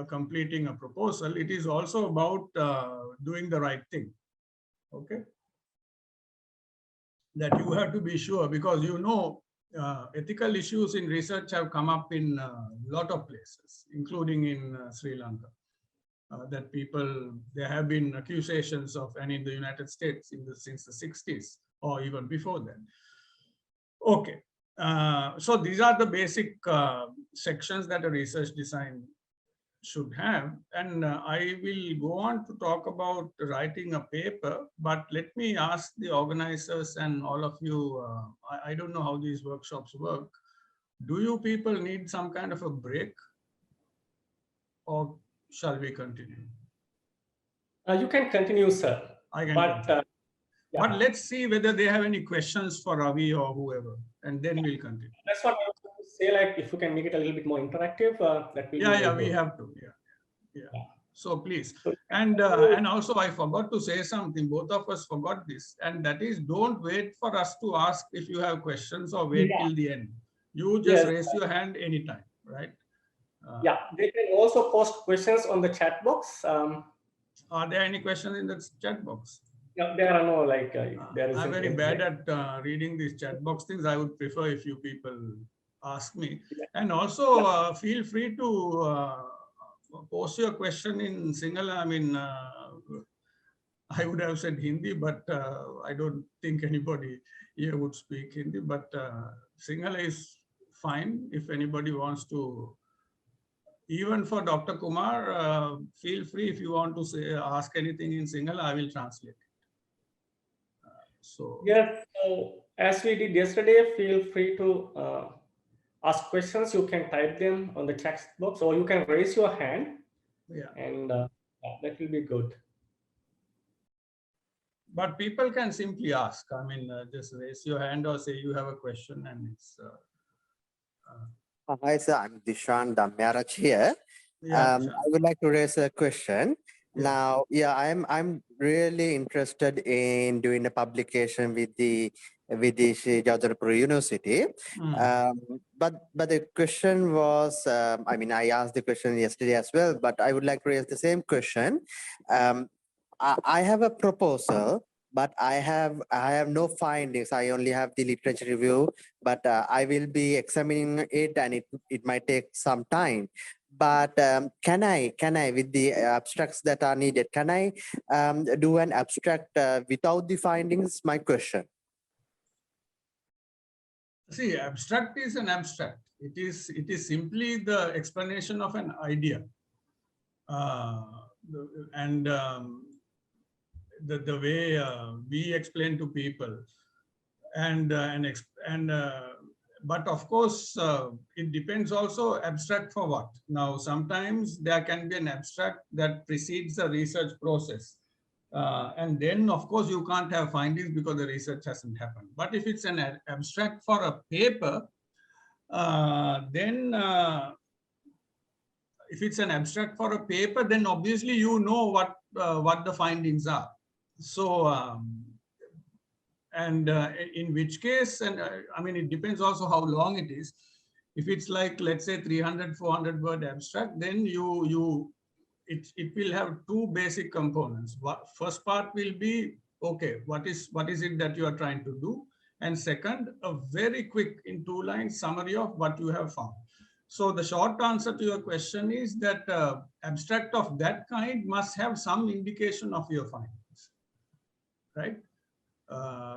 completing a proposal, it is also about doing the right thing, okay? That you have to be sure, because ethical issues in research have come up in a lot of places, including in Sri Lanka. That there have been accusations of, and in the United States since the 60s or even before that. Okay, so these are the basic sections that a research design should have. And I will go on to talk about writing a paper, but let me ask the organizers and all of you, I don't know how these workshops work. Do you people need some kind of a break, or shall we continue? You can continue, sir. I can but, continue. Yeah. But let's see whether they have any questions for Ravi or whoever, and then we'll continue. That's what I was going to say, like if you can make it a little bit more interactive, that will Yeah, be we good. have to, yeah. So please, and also I forgot to say something, both of us forgot this, and that is, don't wait for us to ask if you have questions or wait till the end. You just raise your hand anytime, right? Yeah, they can also post questions on the chat box. Are there any questions in the chat box? No, there are no, like, there is. I'm very bad at reading these chat box things. I would prefer if you people ask me. And also feel free to post your question in Sinhala. I mean, I would have said Hindi, but I don't think anybody here would speak Hindi. But Sinhala is fine if anybody wants to. Even for Dr. Kumar, feel free if you want to ask anything in Sinhala, I will translate it. So yes, so as we did yesterday, feel free to ask questions. You can type them on the chat box, or you can raise your hand. Yeah, and that will be good. But people can simply ask. I mean, just raise your hand or say you have a question, and it's. Hi, sir. I'm Dishan Damyarach here. I would like to raise a question. Now, I'm really interested in doing a publication with the Jadavpur University. But the question was, I mean, I asked the question yesterday as well, but I would like to raise the same question. I have a proposal, but I have no findings. I only have the literature review, but I will be examining it, and it might take some time. But can I, with the abstracts that are needed, can I do an abstract without the findings? My question. See, abstract is an abstract. It is simply the explanation of an idea, and the way we explain to people, but of course it depends also abstract for what. Now sometimes there can be an abstract that precedes the research process, and then of course you can't have findings because the research hasn't happened. But if it's an abstract for a paper, then if it's an abstract for a paper, then obviously you know what the findings are. So in which case, and I mean, it depends also how long it is. If it's like, let's say 300, 400 word abstract, then it will have two basic components. First part will be, okay, what is it that you are trying to do? And second, a very quick in 2 lines summary of what you have found. So the short answer to your question is that abstract of that kind must have some indication of your findings, right?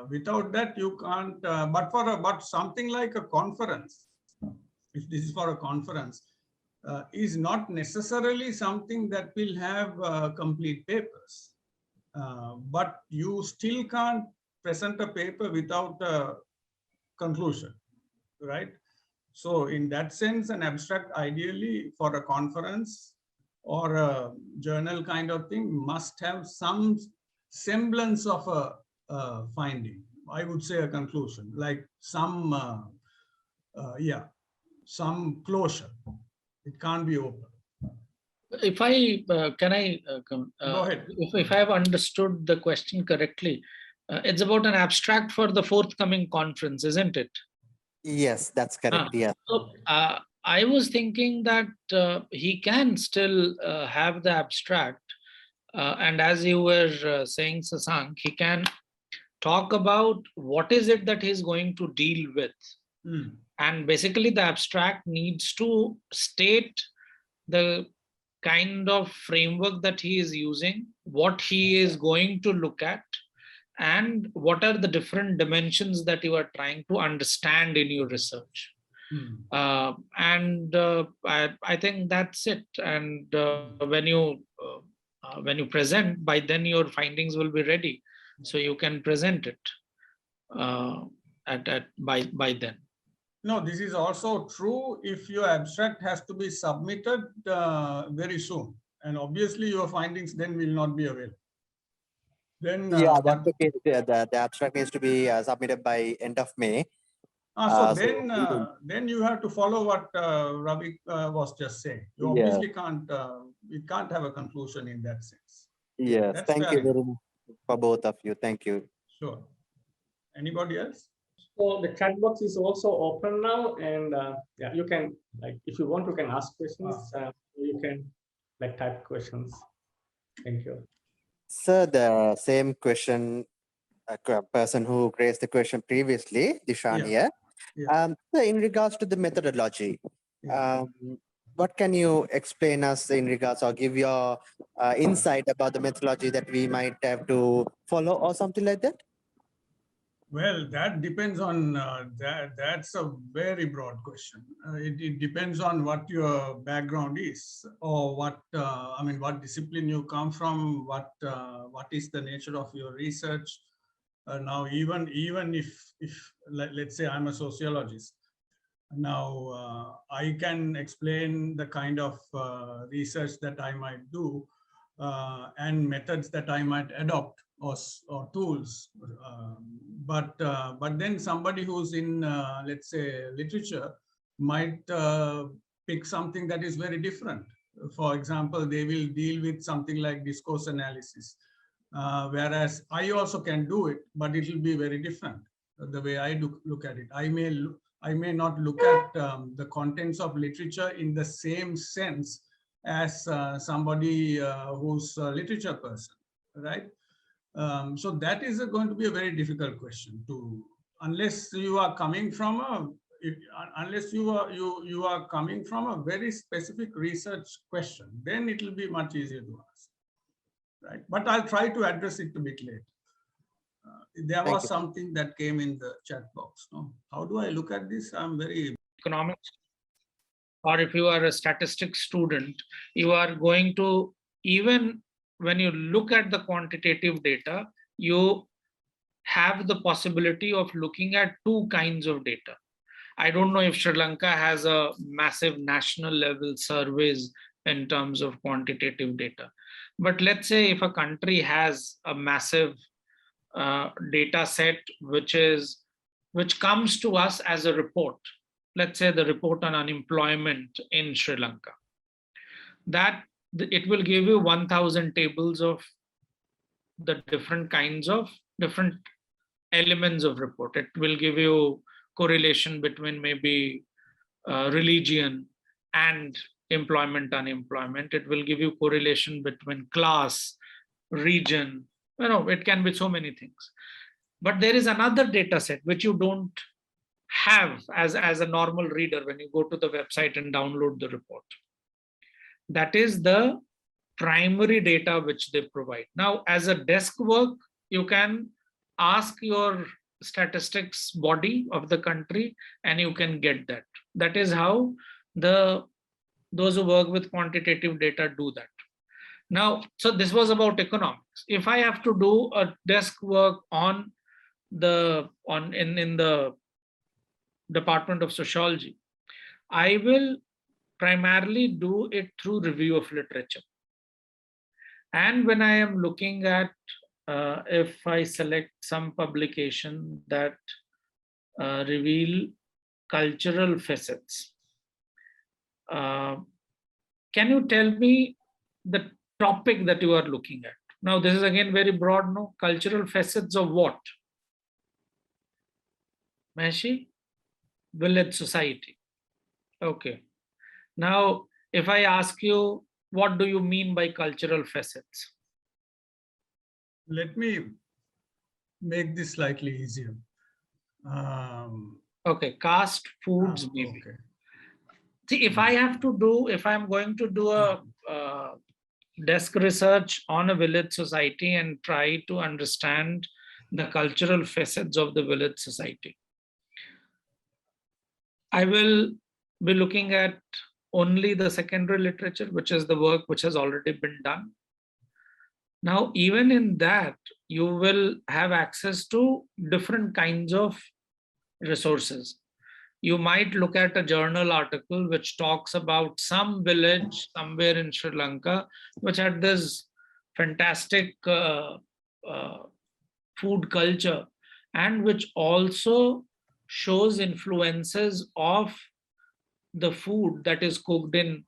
Without that, you can't. But something like a conference, if this is for a conference, is not necessarily something that will have complete papers. But you still can't present a paper without a conclusion, right? So in that sense, an abstract ideally for a conference or a journal kind of thing must have some semblance of a finding. I would say a conclusion, like some, some closure. It can't be open. If I can I Go ahead. if I have understood the question correctly, it's about an abstract for the forthcoming conference, isn't it? Yes, that's correct. Yeah. So I was thinking that he can still have the abstract, and as you were saying, Sasank, he can talk about what is it that he's going to deal with. And basically the abstract needs to state the kind of framework that he is using, what he is going to look at, and what are the different dimensions that you are trying to understand in your research. I think that's it. And when you present, by then your findings will be ready, so you can present it by then. No, this is also true if your abstract has to be submitted very soon, and obviously your findings then will not be available. Then That's the case. The abstract needs to be submitted by end of May. Then you have to follow what Ravi was just saying. You obviously can't. We can't have a conclusion in that sense. Yes, thank you very much for both of you. Thank you. Sure. Anybody else? So the chat box is also open now, and yeah, you can, like, if you want, you can ask questions. You can like type questions. Thank you. Sir, the same question, person who raised the question previously, Dishan here. So in regards to the methodology, what can you explain us in regards, or give your insight about the methodology that we might have to follow or something like that? Well, that depends on that's a very broad question. It depends on what your background is, or what I mean, what discipline you come from, what is the nature of your research. Now, even if let's say I'm a sociologist, now I can explain the kind of research that I might do and methods that I might adopt, or tools, but then somebody who's in let's say literature might pick something that is very different. For example, they will deal with something like discourse analysis, whereas I also can do it, but it will be very different the way I look at it. I may not look at the contents of literature in the same sense as somebody who's a literature person, right? So that is going to be a very difficult question to, unless you are coming from a coming from a very specific research question, then it will be much easier to ask, right? But I'll try to address it a bit later. There was something that came in the chat box. No? How do I look at this? I'm very economics, or if you are a statistics student, you are going to, even when you look at the quantitative data, you have the possibility of looking at two kinds of data. I don't know if Sri Lanka has a massive national level surveys in terms of quantitative data. But let's say if a country has a massive data set which comes to us as a report, let's say the report on unemployment in Sri Lanka, that it will give you 1,000 tables of the different kinds of different elements of report. It will give you correlation between maybe religion and employment, unemployment. It will give you correlation between class, region. You know, it can be so many things. But there is another data set which you don't have as a normal reader when you go to the website and download the report. That is the primary data which they provide. Now, as a desk work, you can ask your statistics body of the country and you can get that. That is how those who work with quantitative data do that. Now, so this was about economics. If I have to do a desk work in the Department of Sociology, I will primarily do it through review of literature. And when I am looking at, if I select some publication that reveal cultural facets, can you tell me the topic that you are looking at? Now, this is again very broad, no? Cultural facets of what? Mashi? Village society. Okay. Now, if I ask you, what do you mean by cultural facets? Let me make this slightly easier. Okay, caste, foods, maybe. Okay. See, if I'm going to do a desk research on a village society and try to understand the cultural facets of the village society, I will be looking at only the secondary literature, which is the work which has already been done. Now, even in that, you will have access to different kinds of resources. You might look at a journal article which talks about some village somewhere in Sri Lanka, which had this fantastic food culture, and which also shows influences of the food that is cooked in,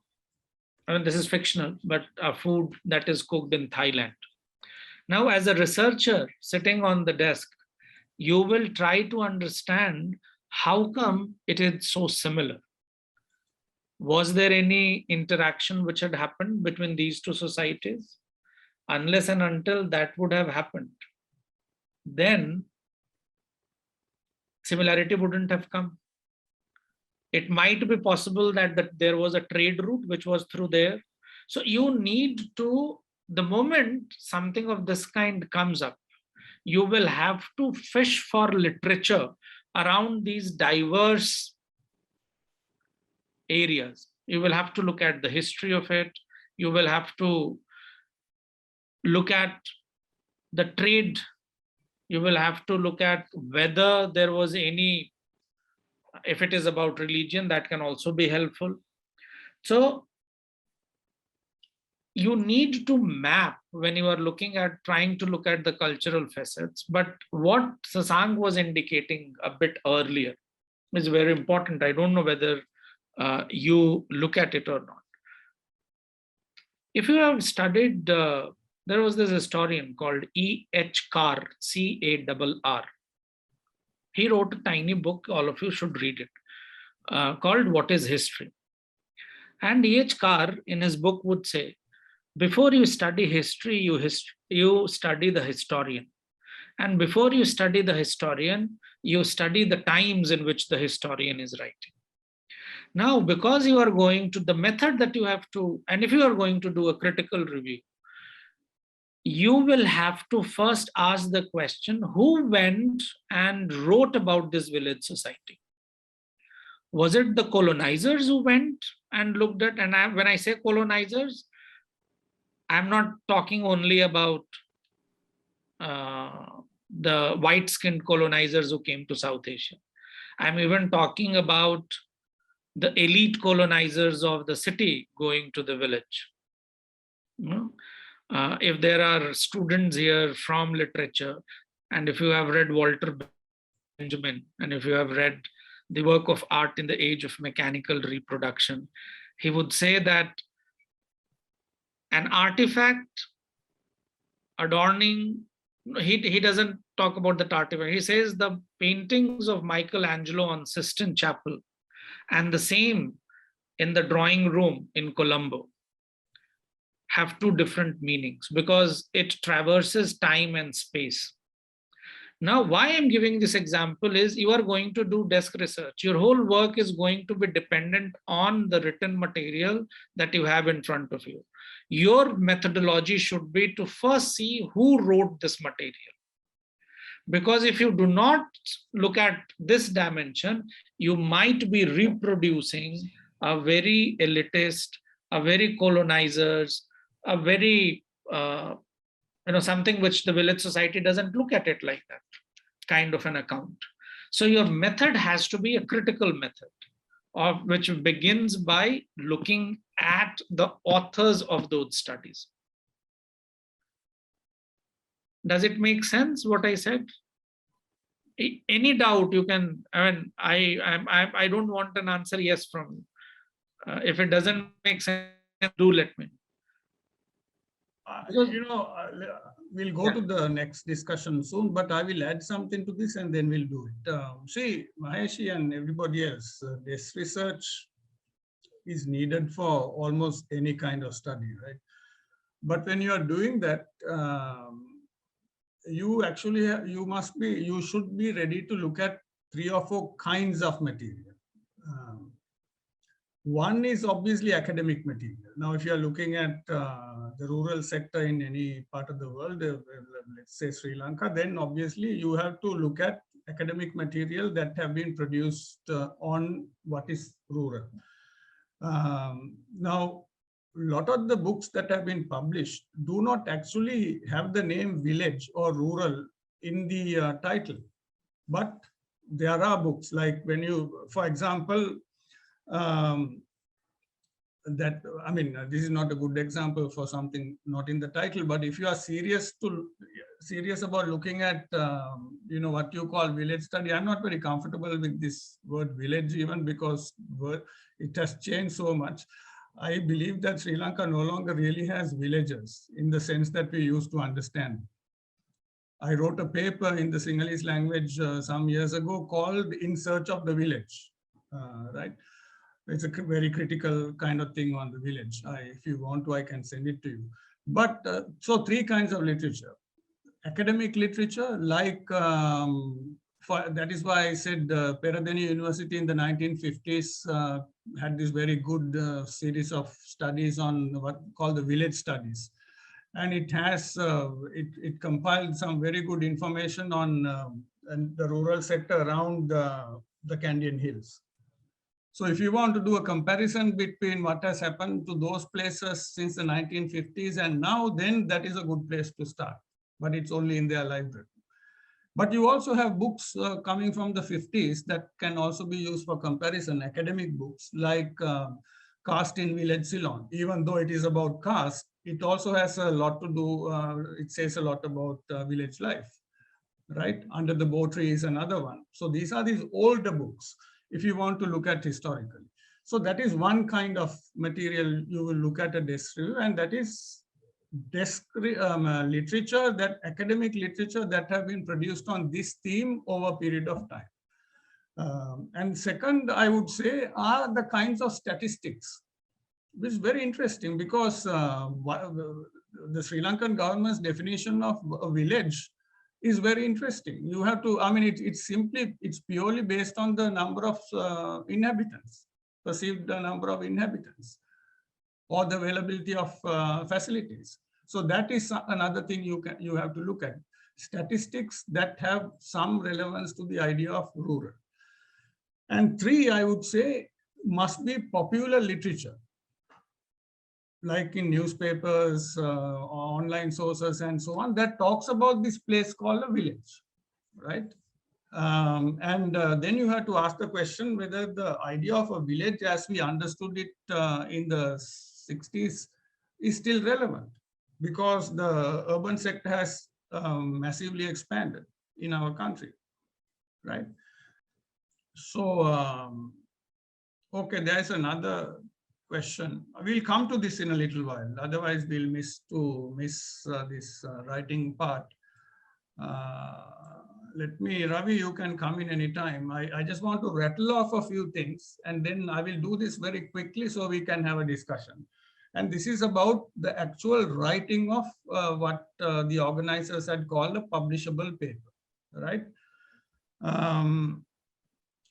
I mean, this is fictional, but a food that is cooked in Thailand. Now, as a researcher sitting on the desk, you will try to understand how come it is so similar. Was there any interaction which had happened between these two societies? Unless and until that would have happened, then similarity wouldn't have come. It might be possible that there was a trade route which was through there. So you need to, the moment something of this kind comes up, you will have to fish for literature around these diverse areas. You will have to look at the history of it. You will have to look at the trade. You will have to look at whether there was any, if it is about religion, that can also be helpful. So you need to map when you are looking at trying to look at the cultural facets. But what Sasanka was indicating a bit earlier is very important. I don't know whether you look at it or not. If you have studied, there was this historian called E.H. Carr, C-A-R-R. He wrote a tiny book, all of you should read it, called What is History? And E.H. Carr in his book would say, before you study history, you study the historian. And before you study the historian, you study the times in which the historian is writing. Now, because you are going to the method that you have to, and if you are going to do a critical review, you will have to first ask the question, who went and wrote about this village society? Was it the colonizers who went and looked at, and when I say colonizers, I'm not talking only about the white-skinned colonizers who came to South Asia. I'm even talking about the elite colonizers of the city going to the village. If there are students here from literature, and if you have read Walter Benjamin, and if you have read the work of Art in the Age of Mechanical Reproduction, he would say that an artifact adorning, he doesn't talk about that artifact. He says the paintings of Michelangelo on Sistine Chapel and the same in the drawing room in Colombo have two different meanings because it traverses time and space. Now, why I'm giving this example is you are going to do desk research. Your whole work is going to be dependent on the written material that you have in front of you. Your methodology should be to first see who wrote this material. Because if you do not look at this dimension, you might be reproducing a very elitist, a very colonizers, a very, something which the village society doesn't look at it like that, kind of an account. So your method has to be a critical method. which begins by looking at the authors of those studies. Does it make sense what I said? Any doubt you can, I mean, I don't want an answer yes from you. If it doesn't make sense, do let me know. We'll go to the next discussion soon, but I will add something to this and then we'll do it. See, Maheshi and everybody else, this research is needed for almost any kind of study, right? But when you are doing that, you should be ready to look at 3 or 4 kinds of material. One is obviously academic material. Now, if you are looking at the rural sector in any part of the world, let's say Sri Lanka, then obviously you have to look at academic material that have been produced on what is rural. Now, a lot of the books that have been published do not actually have the name village or rural in the title, but there are books like when you, for example, this is not a good example for something not in the title, but if you are serious about looking at, what you call village study, I'm not very comfortable with this word village even because it has changed so much. I believe that Sri Lanka no longer really has villages in the sense that we used to understand. I wrote a paper in the Sinhalese language some years ago called In Search of the Village, right? It's a very critical kind of thing on the village. If you want to, I can send it to you. But so 3 kinds of literature. Academic literature, like, that is why I said Perera University in the 1950s had this very good series of studies on what called the village studies. And it has, it compiled some very good information on the rural sector around the Candian Hills. So if you want to do a comparison between what has happened to those places since the 1950s and now, then that is a good place to start, but it's only in their library. But you also have books coming from the 50s that can also be used for comparison, academic books like Caste in Village Ceylon. Even though it is about caste, it also has a lot to do, it says a lot about village life, right? Under the Bow Tree is another one. So these are these older books, if you want to look at historically. So that is one kind of material you will look at a desk review, and that is desk literature, that academic literature that have been produced on this theme over a period of time. And second, I would say, are the kinds of statistics, which is very interesting because the Sri Lankan government's definition of a village is very interesting. You have to, it's purely based on the number of inhabitants, perceived number of inhabitants, or the availability of facilities. So that is another thing you have to look at. Statistics that have some relevance to the idea of rural. And 3, I would say, must be popular literature, like in newspapers, online sources, and so on, that talks about this place called a village, right? Then you have to ask the question whether the idea of a village as we understood it in the 60s is still relevant, because the urban sector has massively expanded in our country, right? So, okay, there's another question. We'll come to this in a little while. Otherwise, we'll miss this writing part. Ravi, you can come in anytime. I just want to rattle off a few things, and then I will do this very quickly so we can have a discussion. And this is about the actual writing of what the organizers had called a publishable paper, right?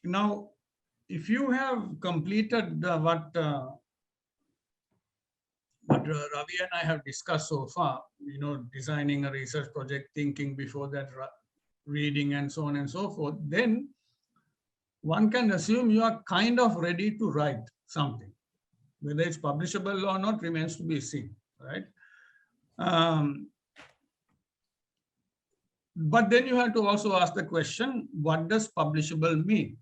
Now, if you have completed what Ravi and I have discussed so far, designing a research project, thinking before that, reading, and so on and so forth, then one can assume you are kind of ready to write something. Whether it's publishable or not remains to be seen, right? But then you have to also ask the question, what does publishable mean?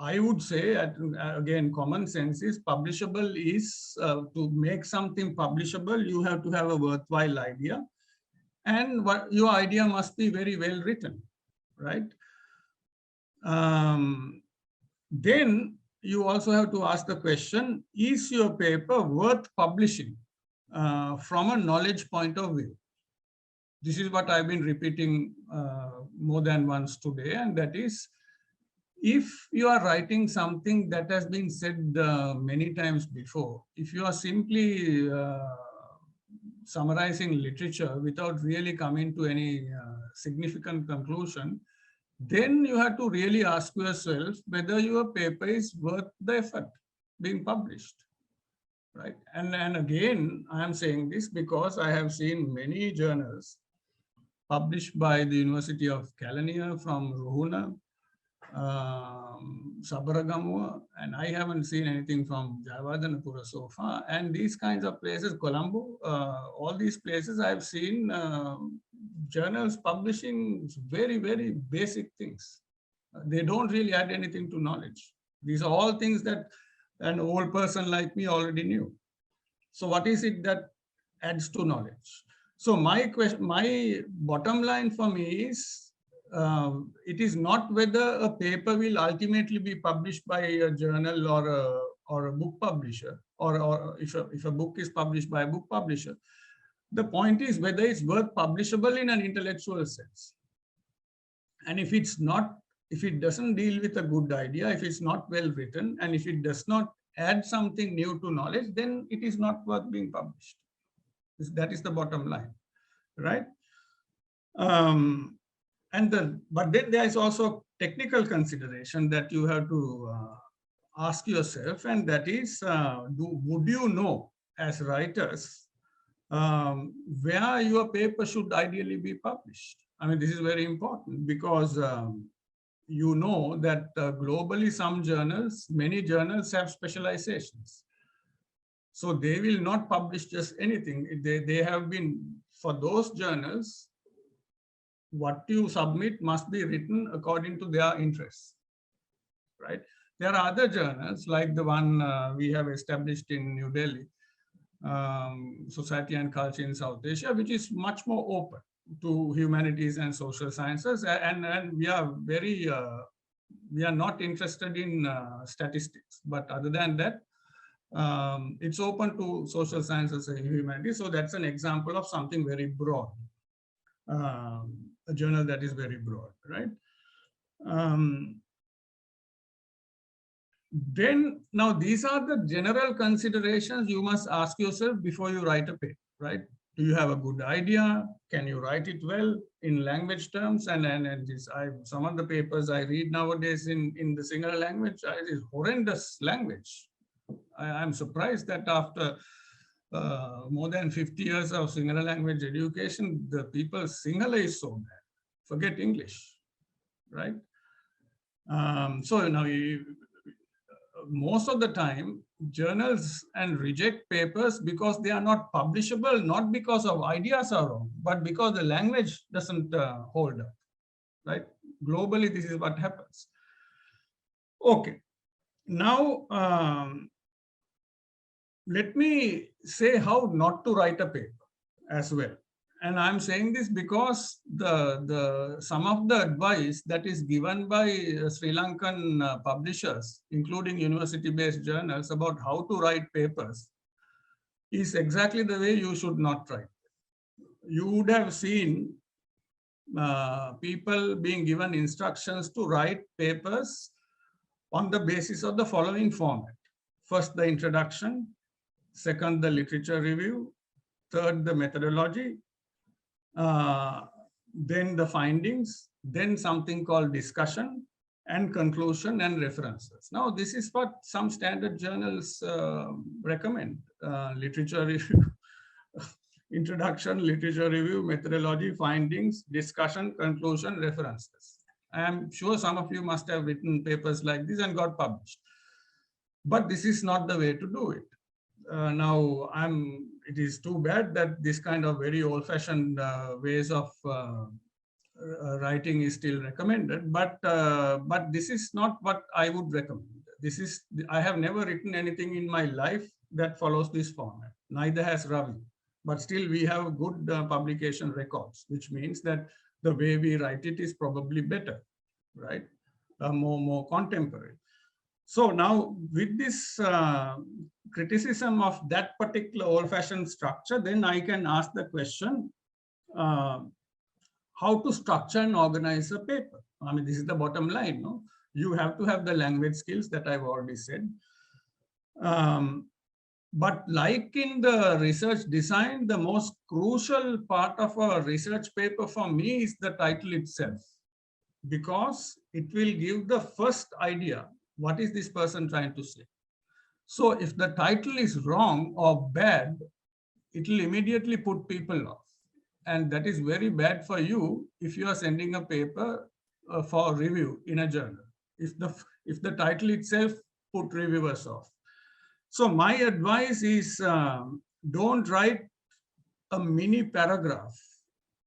I would say, again, common sense is publishable is to make something publishable, you have to have a worthwhile idea. And your idea must be very well written, right? Then you also have to ask the question, is your paper worth publishing from a knowledge point of view? This is what I've been repeating more than once today, and that is, if you are writing something that has been said many times before, if you are simply summarizing literature without really coming to any significant conclusion, then you have to really ask yourself whether your paper is worth the effort being published, right? And again, I am saying this because I have seen many journals published by the University of Kelaniya from Ruhuna, Sabaragamuwa, and I haven't seen anything from Jayawardhanapura so far. And these kinds of places, Colombo, all these places, I've seen journals publishing very, very basic things. They don't really add anything to knowledge. These are all things that an old person like me already knew. So what is it that adds to knowledge? So my question, my bottom line for me is, it is not whether a paper will ultimately be published by a journal or a book publisher, or if a book is published by a book publisher. The point is whether it's worth publishable in an intellectual sense. And if it's not, if it doesn't deal with a good idea, if it's not well written, and if it does not add something new to knowledge, then it is not worth being published. That is the bottom line, right? But then there is also technical consideration that you have to ask yourself, and that is, would you know as writers where your paper should ideally be published? I mean, this is very important because you know that globally some journals, many journals have specializations. So they will not publish just anything. They have been, for those journals, what you submit must be written according to their interests, right? There are other journals like the one we have established in New Delhi, Society and Culture in South Asia, which is much more open to humanities and social sciences. And we are very, we are not interested in statistics, but other than that, it's open to social sciences and humanities. So that's an example of something very broad. A journal that is very broad, right? Then now these are the general considerations you must ask yourself before you write a paper, right? Do you have a good idea? Can you write it well in language terms? And this, some of the papers I read nowadays in the Sinhala language, it is horrendous language. I'm surprised that after more than 50 years of Sinhala language education, the people's Sinhala is so bad. Forget English, right? So now, most of the time, journals and reject papers because they are not publishable, not because of ideas are wrong, but because the language doesn't hold up, right? Globally, this is what happens. Okay, now let me say how not to write a paper as well. And I'm saying this because some of the advice that is given by Sri Lankan publishers, including university-based journals, about how to write papers is exactly the way you should not write. You would have seen people being given instructions to write papers on the basis of the following format. First, the introduction. Second, the literature review. Third, the methodology. Then the findings, then something called discussion, and conclusion and references. Now, this is what some standard journals recommend. Literature review, introduction, literature review, methodology, findings, discussion, conclusion, references. I am sure some of you must have written papers like this and got published. But this is not the way to do it. Now, it is too bad that this kind of very old-fashioned ways of writing is still recommended, but this is not what I would recommend. I have never written anything in my life that follows this format. Neither has Ravi, but still we have good publication records, which means that the way we write it is probably better, right? More contemporary. So now with this criticism of that particular old-fashioned structure, then I can ask the question, how to structure and organize a paper. I mean, this is the bottom line. No? You have to have the language skills that I've already said. But like in the research design, the most crucial part of a research paper for me is the title itself, because it will give the first idea, what is this person trying to say? So if the title is wrong or bad, it will immediately put people off. And that is very bad for you if you are sending a paper for review in a journal. If the title itself put reviewers off. So my advice is don't write a mini paragraph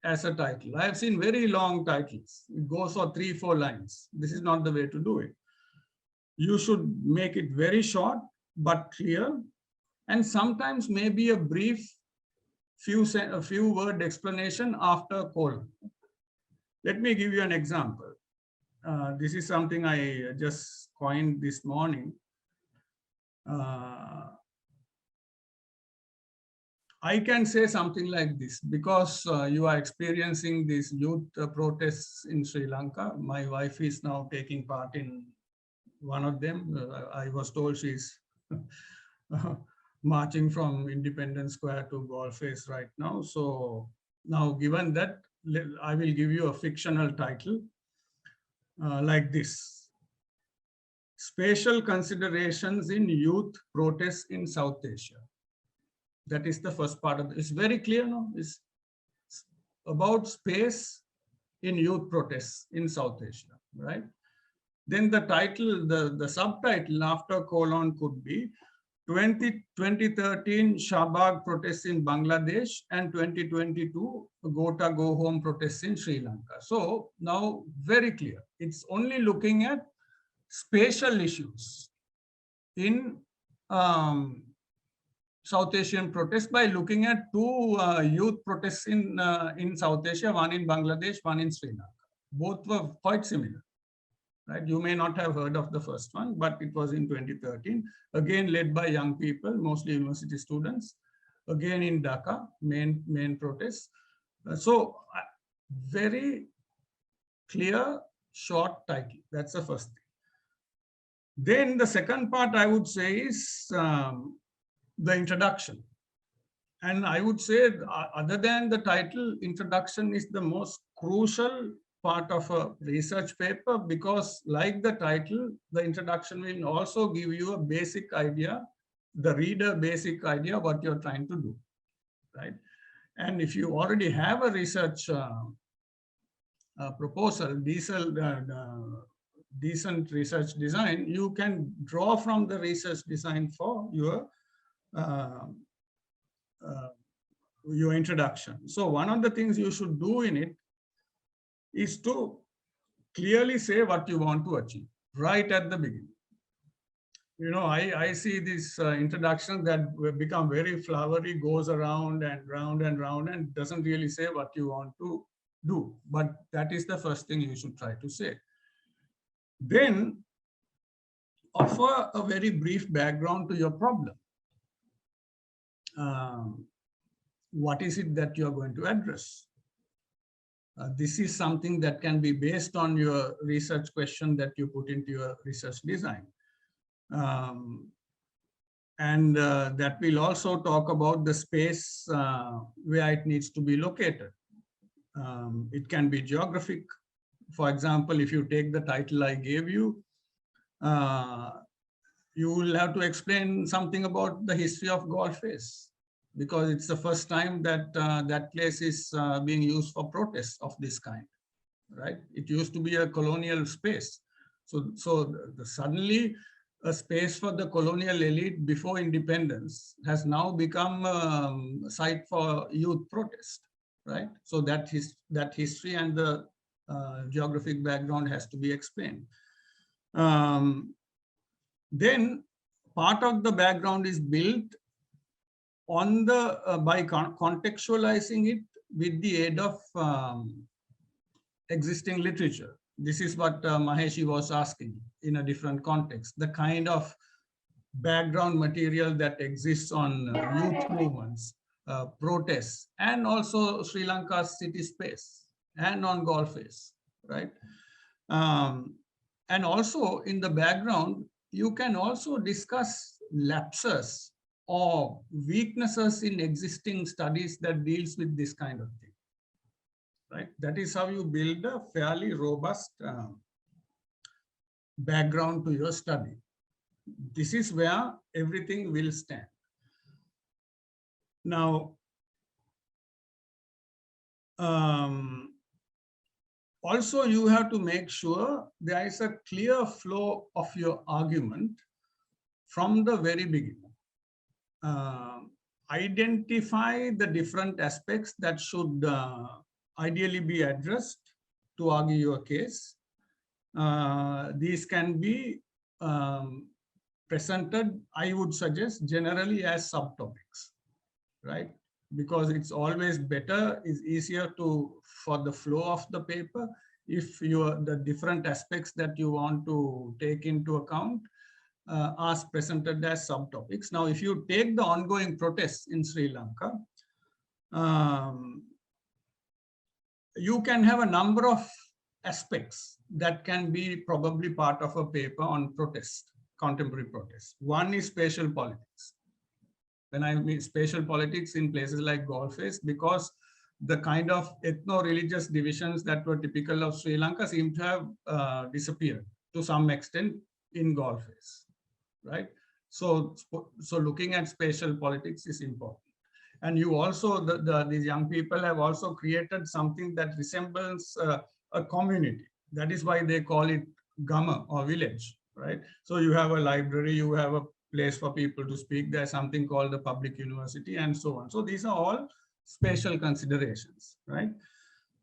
as a title. I have seen very long titles. It goes for 3-4 lines. This is not the way to do it. You should make it very short but clear, and sometimes maybe a brief few word explanation after a colon. Let me give you an example. This is something I just coined this morning. I can say something like this because you are experiencing these youth protests in Sri Lanka. My wife is now taking part in one of them. I was told she's marching from Independence Square to Golface right now. So now, given that, I will give you a fictional title like this: Spatial Considerations in Youth Protests in South Asia. That is the first part of it. It's very clear, no? It's about space in youth protests in South Asia, right? Then the title, the subtitle after colon could be 2013 Shahbag protests in Bangladesh and 2022 Gota Go Home protests in Sri Lanka. So now very clear. It's only looking at spatial issues in South Asian protests by looking at 2 youth protests in South Asia, one in Bangladesh, one in Sri Lanka. Both were quite similar. Right? You may not have heard of the first one, but it was in 2013, again led by young people, mostly university students, again in Dhaka, main protests. So very clear, short title. That's the first thing. Then the second part I would say is the introduction. And I would say, other than the title, introduction is the most crucial part of a research paper, because like the title, the introduction will also give you a basic idea, the reader basic idea what you're trying to do, right? And if you already have a research proposal, decent research design, you can draw from the research design for your introduction. So one of the things you should do in it is to clearly say what you want to achieve right at the beginning. You know, I see this introduction that will become very flowery, goes around and round and round and doesn't really say what you want to do. But that is the first thing you should try to say. Then offer a very brief background to your problem. What is it that you're going to address? This is something that can be based on your research question that you put into your research design. That will also talk about the space where it needs to be located. It can be geographic. For example, if you take the title I gave you, you will have to explain something about the history of Golface, because it's the first time that that place is being used for protests of this kind, right? It used to be a colonial space. So suddenly a space for the colonial elite before independence has now become a site for youth protest, right? So that history and the geographic background has to be explained. Then part of the background is built on the by contextualizing it with the aid of existing literature. This is what Maheshi was asking in a different context, the kind of background material that exists on youth movements, protests, and also Sri Lanka's city space and on Gulf face, right? And also in the background, you can also discuss lapses or weaknesses in existing studies that deals with this kind of thing, right? That is how you build a fairly robust background to your study. This is where everything will stand. Now, also you have to make sure there is a clear flow of your argument from the very beginning. Identify the different aspects that should ideally be addressed to argue your case. These can be presented, I would suggest, generally as subtopics, right? Because it's always better, is easier for the flow of the paper if the different aspects that you want to take into account are presented as subtopics. Now, if you take the ongoing protests in Sri Lanka, you can have a number of aspects that can be probably part of a paper on protest, contemporary protests. One is spatial politics. When I mean spatial politics in places like Gulf face, because the kind of ethno-religious divisions that were typical of Sri Lanka seem to have disappeared to some extent in Gulf face, right? So looking at spatial politics is important. And you also, these young people have also created something that resembles a community. That is why they call it Gama or village, right? So you have a library, you have a place for people to speak. There's something called the public university and so on. So these are all spatial considerations, right?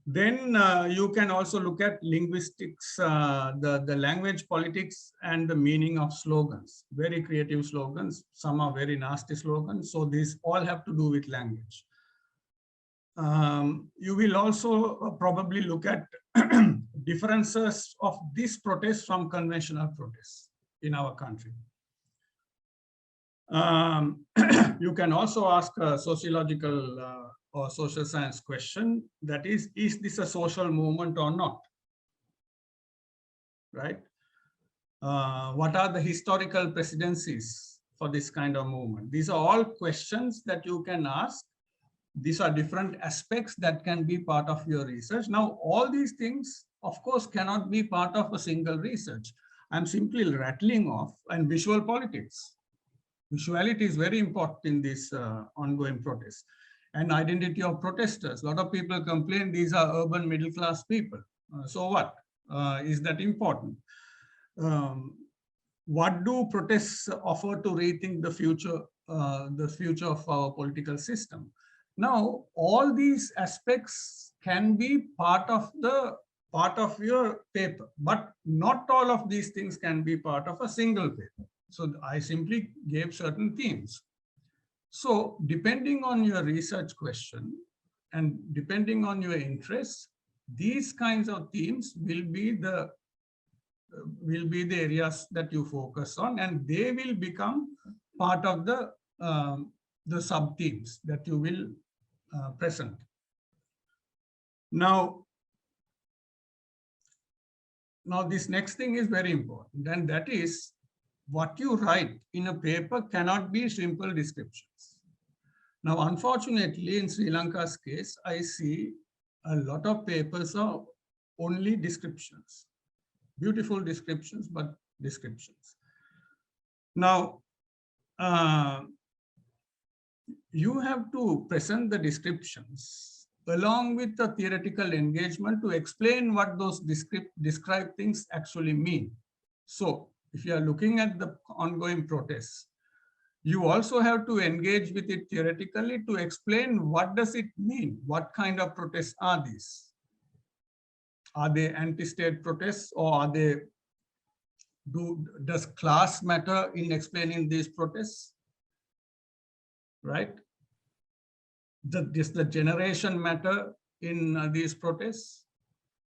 Then you can also look at linguistics, the language politics and the meaning of slogans, very creative slogans. Some are very nasty slogans. So these all have to do with language. You will also probably look at differences of this protest from conventional protests in our country. You can also ask a sociological or social science question, that is this a social movement or not, right? What are the historical precedences for this kind of movement? These are all questions that you can ask. These are different aspects that can be part of your research. Now, all these things, of course, cannot be part of a single research. I'm simply rattling off, and visual politics. Visuality is very important in this ongoing protest. And identity of protesters. A lot of people complain these are urban middle class people. So what? Is that important? What do protests offer to rethink the future of our political system? Now, all these aspects can be part of your paper, but not all of these things can be part of a single paper. So I simply gave certain themes. So depending on your research question and depending on your interests, these kinds of themes will be the areas that you focus on, and they will become part of the sub-themes that you will present. Now this next thing is very important, and that is what you write in a paper cannot be simple descriptions. Now, unfortunately, in Sri Lanka's case, I see a lot of papers are only descriptions, beautiful descriptions, but descriptions. Now, you have to present the descriptions along with the theoretical engagement to explain what those described things actually mean. So, if you are looking at the ongoing protests, you also have to engage with it theoretically to explain what does it mean, what kind of protests are these. Are they anti-state protests, or are they, does class matter in explaining these protests? Right? Does the generation matter in these protests?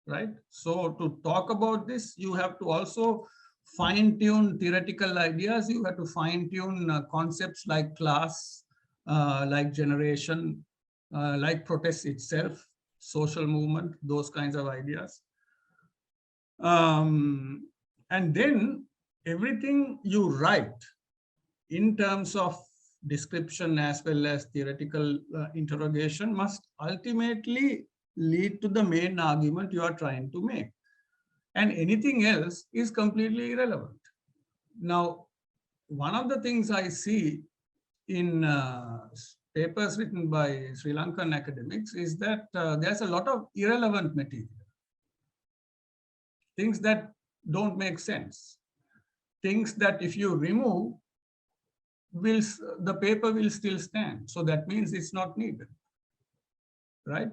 Right? So to talk about this, you have to also fine-tune theoretical ideas. You have to fine-tune concepts like class, like generation, like protest itself, social movement, those kinds of ideas. And then everything you write in terms of description as well as theoretical interrogation must ultimately lead to the main argument you are trying to make. And anything else is completely irrelevant. Now, one of the things I see in papers written by Sri Lankan academics is that there's a lot of irrelevant material. Things that don't make sense. Things that if you remove, the paper will still stand. So that means it's not needed, right?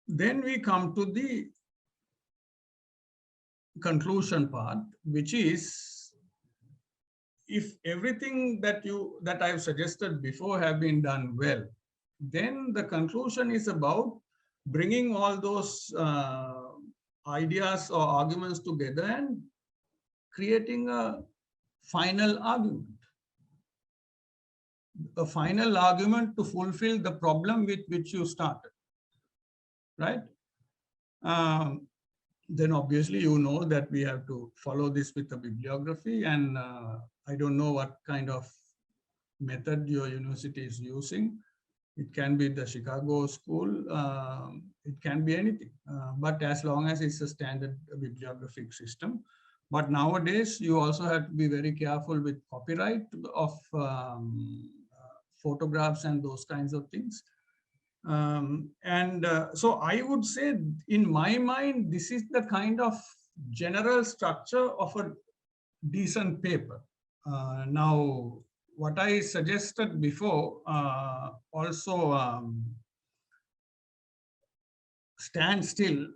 Then we come to the conclusion part, which is, if everything that I've suggested before have been done well, then the conclusion is about bringing all those ideas or arguments together and creating a final argument. A final argument to fulfill the problem with which you started, right? Then obviously you know that we have to follow this with a bibliography, and I don't know what kind of method your university is using. It can be the Chicago school, it can be anything, but as long as it's a standard bibliographic system. But nowadays, you also have to be very careful with copyright of photographs and those kinds of things. So I would say, in my mind, this is the kind of general structure of a decent paper. Now, what I suggested before also stand still,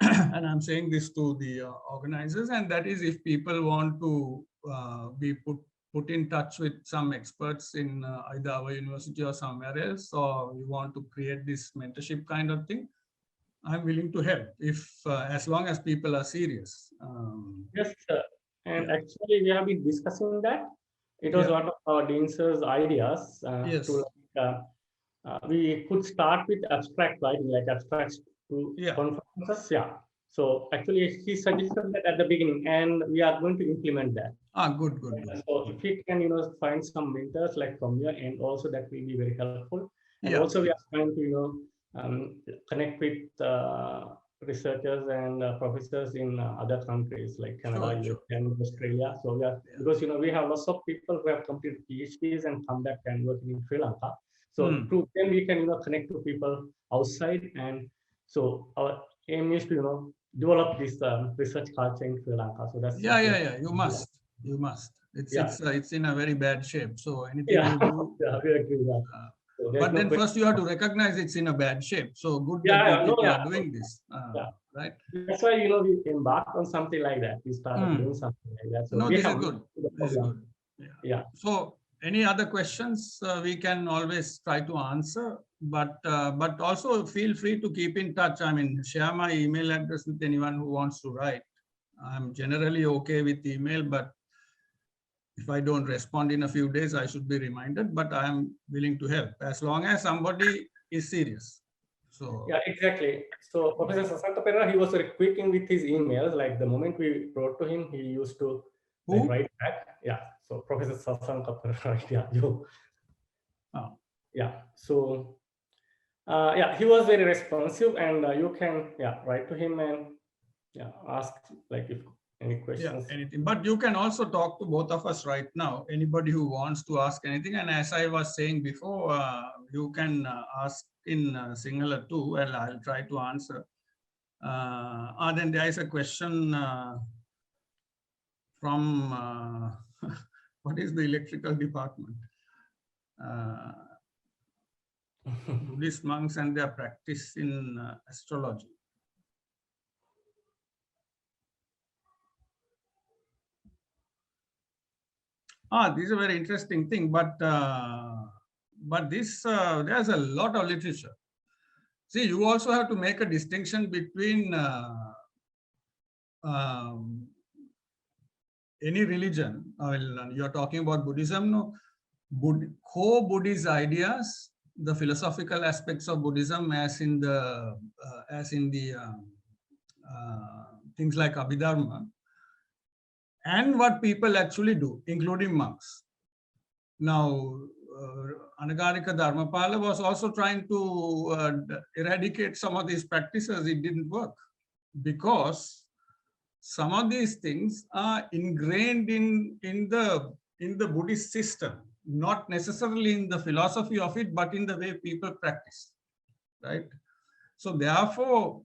and I'm saying this to the organizers, and that is, if people want to be put in touch with some experts in either our university or somewhere else, or we want to create this mentorship kind of thing, I'm willing to help, if as long as people are serious. Yes, sir. And actually, we have been discussing that. It was one of our dean's ideas Yes. to we could start with abstract writing, like abstracts to conferences. Yeah. So actually, he suggested that at the beginning, and we are going to implement that. Good. So if we can, find some mentors like from here, and also that will be very helpful. And also we are trying to, connect with researchers and professors in other countries like Canada, US, and Australia. So we are, because we have lots of people who have completed PhDs and come back and working in Sri Lanka. So through them we can connect to people outside, and so our aim is to develop this research culture in Sri Lanka. So that's you must. It's in a very bad shape. So anything you do. We agree. So but then first you have to recognize it's in a bad shape. So good that you are doing this, right? That's why we embarked on something like that. We started doing something like that. So this is good. This is good. Yeah. So any other questions we can always try to answer, but also feel free to keep in touch. I mean, share my email address with anyone who wants to write. I'm generally okay with email, but if I don't respond in a few days, I should be reminded, but I am willing to help as long as somebody is serious. So yeah, exactly. So Professor Sasanka Perera, he was very quick in with his emails. Like the moment we wrote to him, he used to write back. Yeah. So Professor Sasanka Perera, yeah, you. Yeah. So yeah, he was very responsive, and you can write to him and ask like if any questions. Yeah, anything. But you can also talk to both of us right now. Anybody who wants to ask anything. And as I was saying before, you can ask in Sinhala too, and I'll try to answer. Then there is a question from what is the electrical department? Buddhist monks and their practice in astrology. This is a very interesting thing, but this there's a lot of literature. See, you also have to make a distinction between any religion. You're talking about Buddhism, no? Core Buddhist ideas, the philosophical aspects of Buddhism, as in the things like Abhidharma, and what people actually do, including monks. Now, Anagarika Dharmapala was also trying to eradicate some of these practices. It didn't work because some of these things are ingrained in the Buddhist system, not necessarily in the philosophy of it, but in the way people practice, right? So therefore,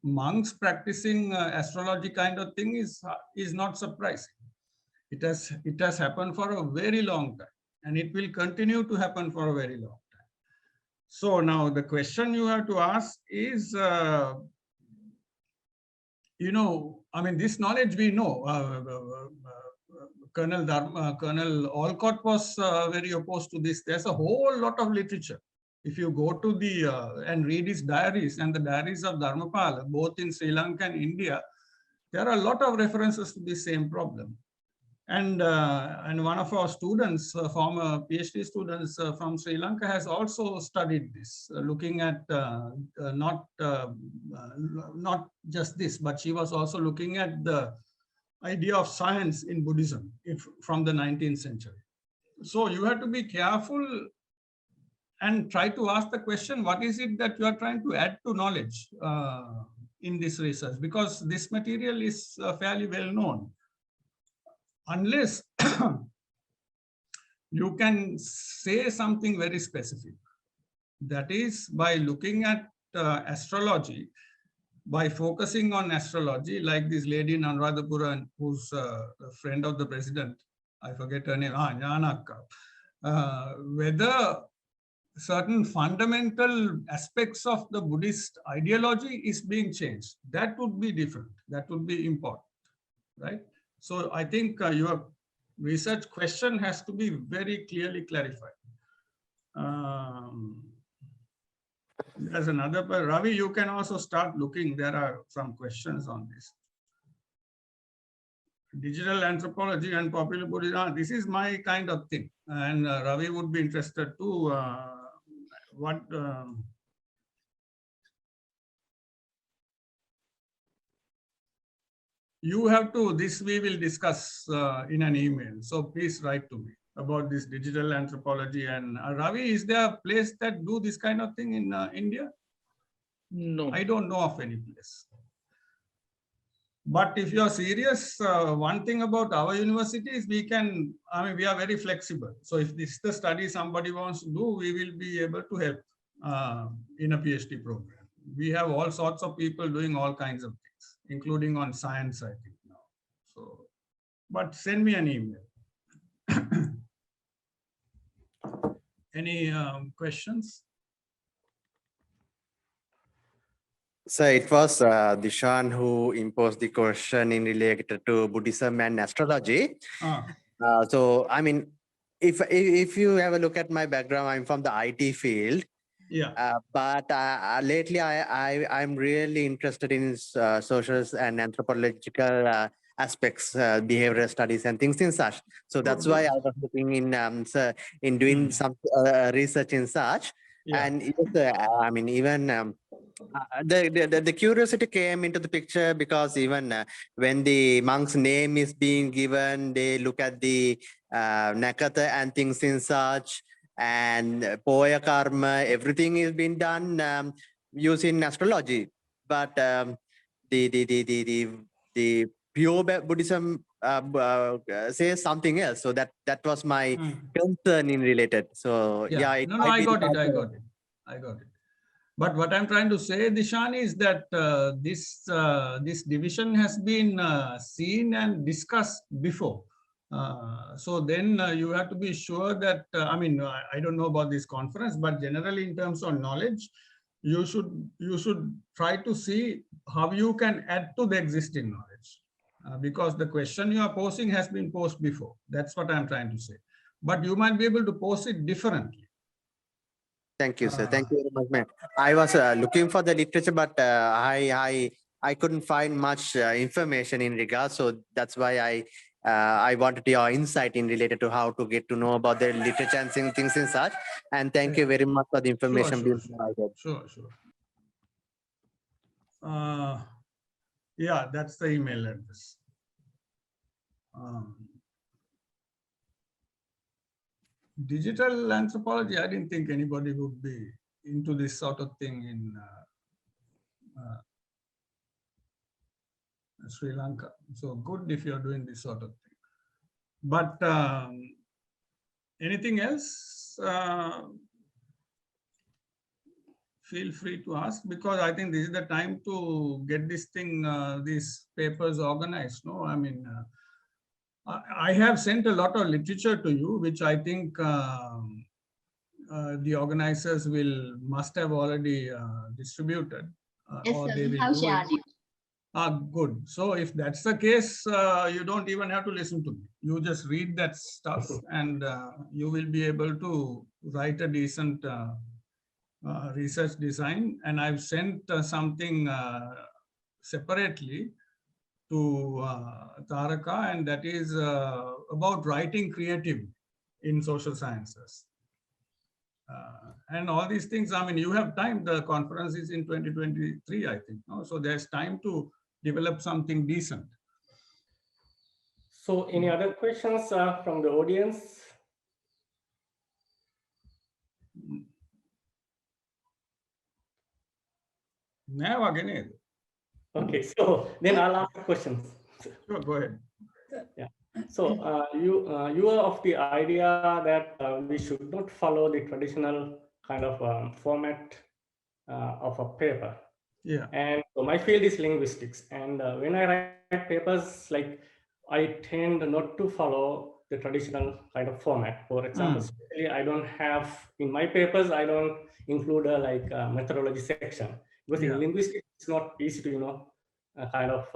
monks practicing astrology kind of thing is not surprising. It has happened for a very long time, and it will continue to happen for a very long time. So now the question you have to ask is, this knowledge we know. Colonel Olcott was very opposed to this. There's a whole lot of literature. If you go to and read his diaries and the diaries of Dharmapala, both in Sri Lanka and India, there are a lot of references to the same problem. And one of our students, former PhD students from Sri Lanka, has also studied this, looking at not just this, but she was also looking at the idea of science in Buddhism from the 19th century. So you have to be careful and try to ask the question, what is it that you are trying to add to knowledge in this research? Because this material is fairly well known. Unless you can say something very specific, that is by looking at astrology, by focusing on astrology, like this lady in Anuradhapura, who's a friend of the president, I forget her name, Janaka, whether certain fundamental aspects of the Buddhist ideology is being changed, that would be different, that would be important, right? So I think your research question has to be very clearly clarified. There's another, Ravi, you can also start looking. There are some questions on this. Digital anthropology and popular Buddhism, this is my kind of thing. And Ravi would be interested too. You have to, this we will discuss in an email. So please write to me about this digital anthropology. And Ravi, is there a place that do this kind of thing in India? No. I don't know of any place. But if you're serious, one thing about our university is we are very flexible. So if this is the study somebody wants to do, we will be able to help in a PhD program. We have all sorts of people doing all kinds of things, including on science, I think now. So, but send me an email. Any questions? So it was Dishan who imposed the question in related to Buddhism and astrology. So, I mean, if you have a look at my background, I'm from the IT field. Yeah. But lately, I'm really interested in social and anthropological aspects, behavioral studies and things in such. So that's why I was looking in doing some research in such. Yeah. And I mean, even the curiosity came into the picture because even when the monk's name is being given, they look at the nakata and things in such. And Poya Karma, everything is being done using astrology. But the pure Buddhism says something else. So that was my concern in related. So yeah, I got it. But what I'm trying to say, Dishan, is that this division has been seen and discussed before. So then you have to be sure that, I mean, I don't know about this conference, but generally in terms of knowledge, you should try to see how you can add to the existing knowledge. Because the question you are posing has been posed before. That's what I'm trying to say. But you might be able to pose it differently. Thank you, sir. Thank you very much, ma'am. I was looking for the literature, but I couldn't find much information in regards. So that's why I wanted your insight in related to how to get to know about the literature and things and such. And thank you very much for the information being provided. Sure. Yeah, that's the email address. Digital anthropology, I didn't think anybody would be into this sort of thing in Sri Lanka. So good if you're doing this sort of thing. But anything else? Feel free to ask, because I think this is the time to get this thing, these papers organized. No, I mean, I have sent a lot of literature to you, which I think the organizers must have already distributed. Yes, or sir, they we will have do shared it. Good. So if that's the case, you don't even have to listen to me. You just read that stuff and you will be able to write a decent research design. And I've sent something separately to Taraka, and that is about writing creatively in social sciences. And all these things, I mean, you have time. The conference is in 2023, I think. No? So there's time to develop something decent. So any other questions from the audience? Now again. Okay, so then I'll ask questions. Sure, go ahead. Yeah. So you are of the idea that we should not follow the traditional kind of format of a paper. Yeah. And so my field is linguistics, and when I write papers, like I tend not to follow the traditional kind of format. For example, especially I don't have in my papers, I don't include a methodology section, because in linguistics it's not easy to kind of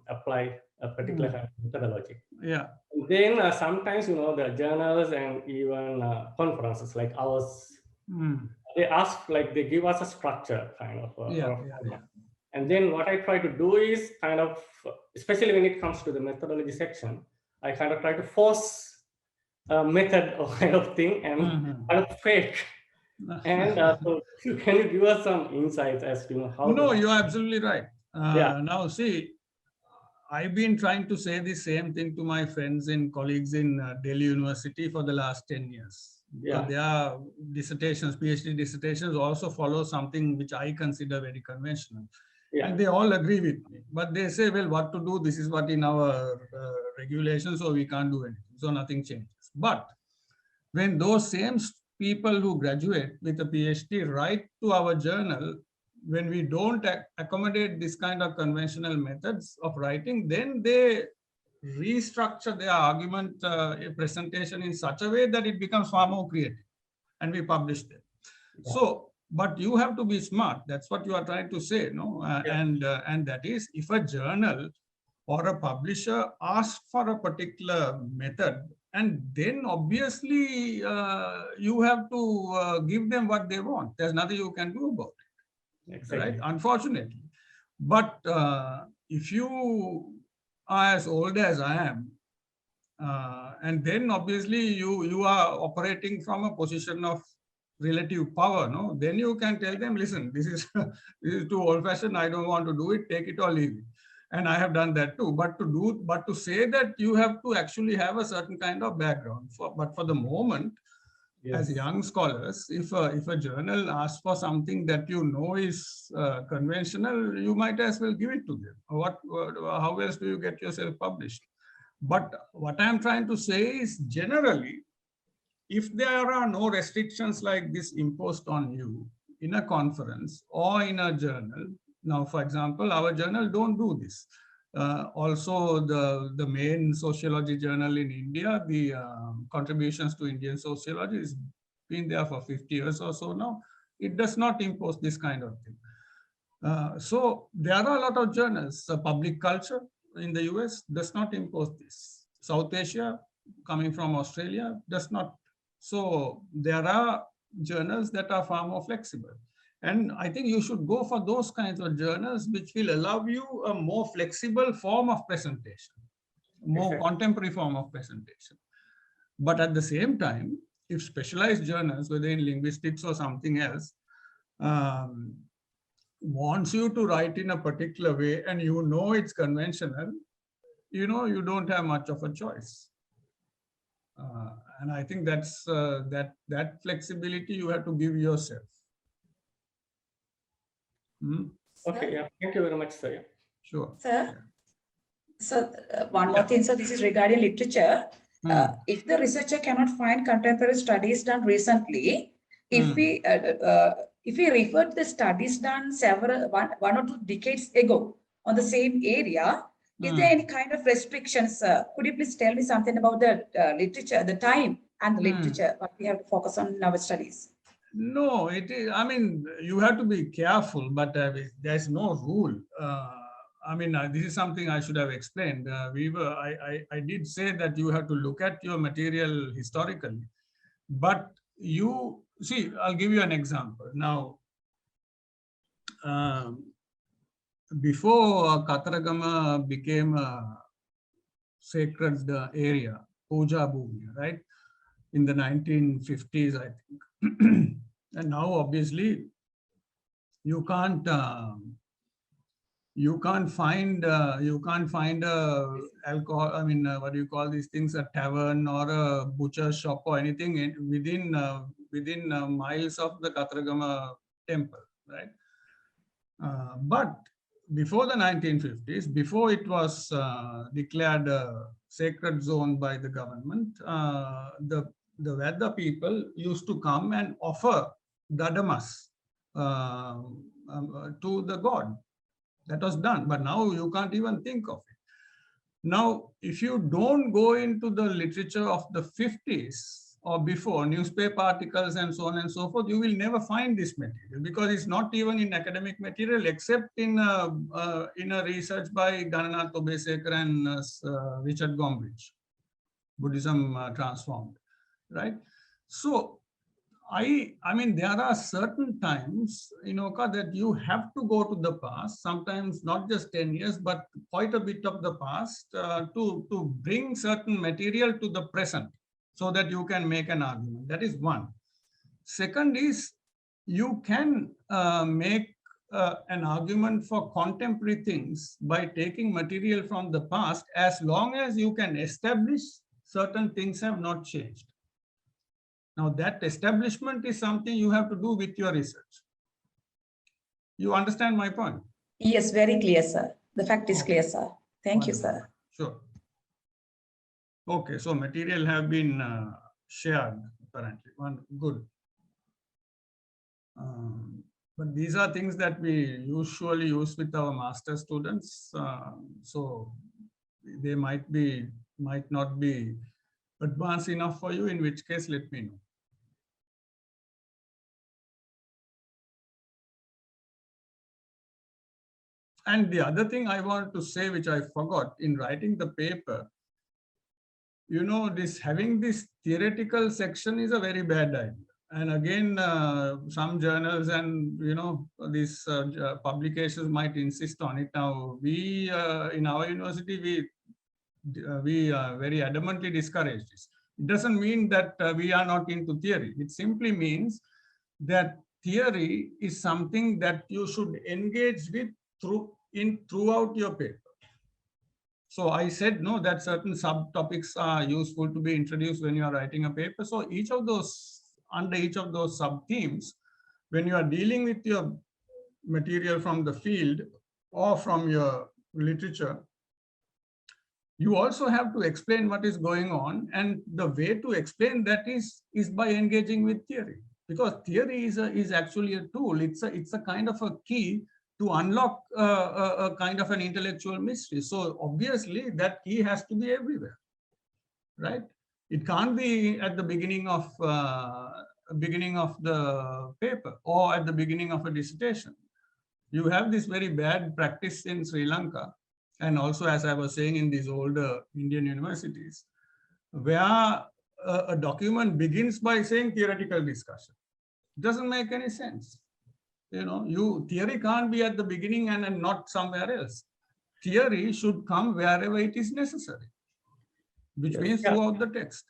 apply a particular kind of methodology. Yeah. And then sometimes the journals and even conferences like ours, they ask, like they give us a structure kind of. And then what I try to do is kind of, especially when it comes to the methodology section, I kind of try to force a method or kind of thing and kind of fake. And so can you give us some insights as to how? No, you're absolutely right. Now see, I've been trying to say the same thing to my friends and colleagues in Delhi University for the last 10 years. Yeah. Their dissertations, PhD dissertations also follow something which I consider very conventional. Yeah. And they all agree with me. But they say, well, what to do? This is what in our regulations, so we can't do anything. So nothing changes. But when those same people who graduate with a PhD write to our journal, when we don't accommodate this kind of conventional methods of writing, then they restructure their argument presentation in such a way that it becomes far more creative, and we publish them. Yeah. So, but you have to be smart. That's what you are trying to say, no? And that is, if a journal or a publisher asks for a particular method, and then obviously you have to give them what they want. There's nothing you can do about it. Exactly. Right? Unfortunately. But if you are as old as I am, and then obviously you are operating from a position of relative power, no? Then you can tell them, listen, this is too old-fashioned. I don't want to do it. Take it or leave it. And I have done that too. But to say that you have to actually have a certain kind of background. But for the moment, yes, as young scholars, if a journal asks for something that you know is conventional, you might as well give it to them. How else do you get yourself published? But what I'm trying to say is, generally, if there are no restrictions like this imposed on you in a conference or in a journal, now, for example, our journal don't do this. Also, the main sociology journal in India, the contributions to Indian sociology, has been there for 50 years or so now. It does not impose this kind of thing. So there are a lot of journals. Public culture in the US does not impose this. South Asia, coming from Australia, does not. So there are journals that are far more flexible. And I think you should go for those kinds of journals which will allow you a more flexible form of presentation, more contemporary form of presentation. But at the same time, if specialized journals, whether in linguistics or something else, wants you to write in a particular way and you know it's conventional, you don't have much of a choice. And I think that's that flexibility you have to give yourself. Okay, yeah, thank you very much, sir. Sure. Sir, yeah. So one more thing, so this is regarding literature. If the researcher cannot find contemporary studies done recently, if we refer to the studies done one or two decades ago on the same area, is there any kind of restrictions? Could you please tell me something about the literature, the time and the literature, what we have to focus on in our studies? No, it is, I mean, you have to be careful, but there's no rule. I mean, this is something I should have explained. I did say that you have to look at your material historically, but you see, I'll give you an example. Now, before Kataragama became a sacred area, Puja Bhumi, right? In the 1950s, I think. And now, obviously, you can't find alcohol. I mean, what do you call these things? A tavern or a butcher shop or anything within miles of the Kataragama temple, right? But before the 1950s, before it was declared a sacred zone by the government, the Vedda people used to come and offer dadamas to the god. That was done, but now you can't even think of it. Now, if you don't go into the literature of the 50s or before, newspaper articles and so on and so forth, you will never find this material because it's not even in academic material except in a research by Gananath Obesekar and Richard Gombrich, Buddhism Transformed, right? So, I mean, there are certain times, that you have to go to the past, sometimes not just 10 years, but quite a bit of the past to bring certain material to the present so that you can make an argument. That is one. Second is, you can make an argument for contemporary things by taking material from the past as long as you can establish certain things have not changed. Now, that establishment is something you have to do with your research. You understand my point? Yes, very clear, sir. The fact is clear, sir. Thank you, sir. Sure. Okay, so material have been shared, apparently. Good. But these are things that we usually use with our master students. So they might not be advanced enough for you, in which case, let me know. And the other thing I want to say, which I forgot in writing the paper, having this theoretical section is a very bad idea. And again, some journals and, these publications might insist on it. Now, we, in our university, we very adamantly discourage this. It doesn't mean that we are not into theory. It simply means that theory is something that you should engage with throughout your paper. So I said, no, that certain subtopics are useful to be introduced when you are writing a paper. So under each of those sub-themes, when you are dealing with your material from the field or from your literature, you also have to explain what is going on. And the way to explain that is by engaging with theory. Because theory is actually a tool. It's a kind of a key to unlock a kind of an intellectual mystery. So obviously that key has to be everywhere, right? It can't be at the beginning of the paper or at the beginning of a dissertation. You have this very bad practice in Sri Lanka, and also, as I was saying, in these older Indian universities, where a document begins by saying theoretical discussion. Doesn't make any sense. You know, theory can't be at the beginning and not somewhere else. Theory should come wherever it is necessary, which means throughout the text.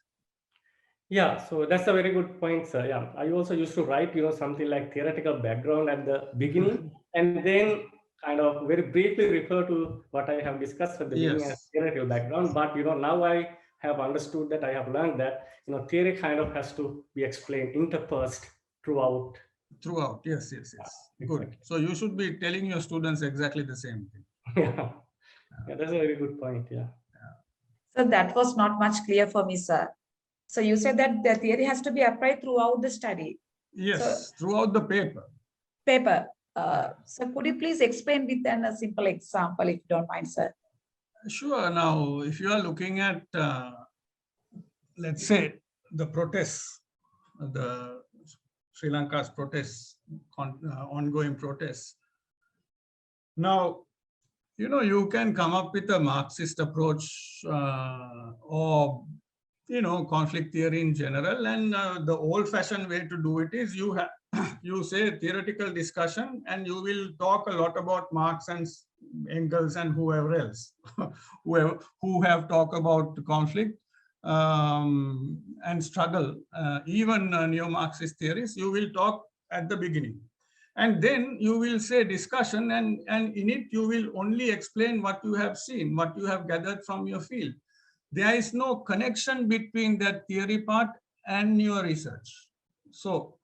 Yeah, so that's a very good point, sir. Yeah, I also used to write, something like theoretical background at the beginning, and then kind of very briefly refer to what I have discussed at the beginning as theoretical background. But now I have understood that, I have learned that theory kind of has to be explained, interspersed throughout. Throughout, yes. Good. So you should be telling your students exactly the same thing. Yeah, that's a very good point. Yeah. So that was not much clear for me, sir. So you said that the theory has to be applied throughout the study. Yes, so, throughout the paper. So could you please explain with a simple example, if you don't mind, sir? Sure. Now, if you are looking at, let's say, the protests, the Sri Lanka's protests, ongoing protests. Now, you can come up with a Marxist approach or conflict theory in general, and the old-fashioned way to do it is you say theoretical discussion, and you will talk a lot about Marx and Engels and whoever else who have talked about conflict and struggle. Even neo-Marxist theories, you will talk at the beginning. And then you will say discussion, and in it you will only explain what you have seen, what you have gathered from your field. There is no connection between that theory part and your research. So,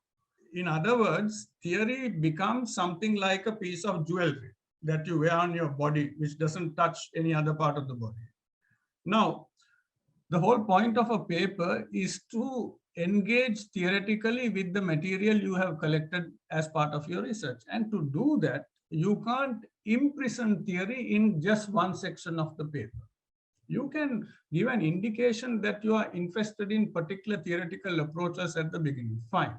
in other words, theory becomes something like a piece of jewelry that you wear on your body, which doesn't touch any other part of the body. Now, the whole point of a paper is to engage theoretically with the material you have collected as part of your research. And to do that, you can't imprison theory in just one section of the paper. You can give an indication that you are interested in particular theoretical approaches at the beginning, fine.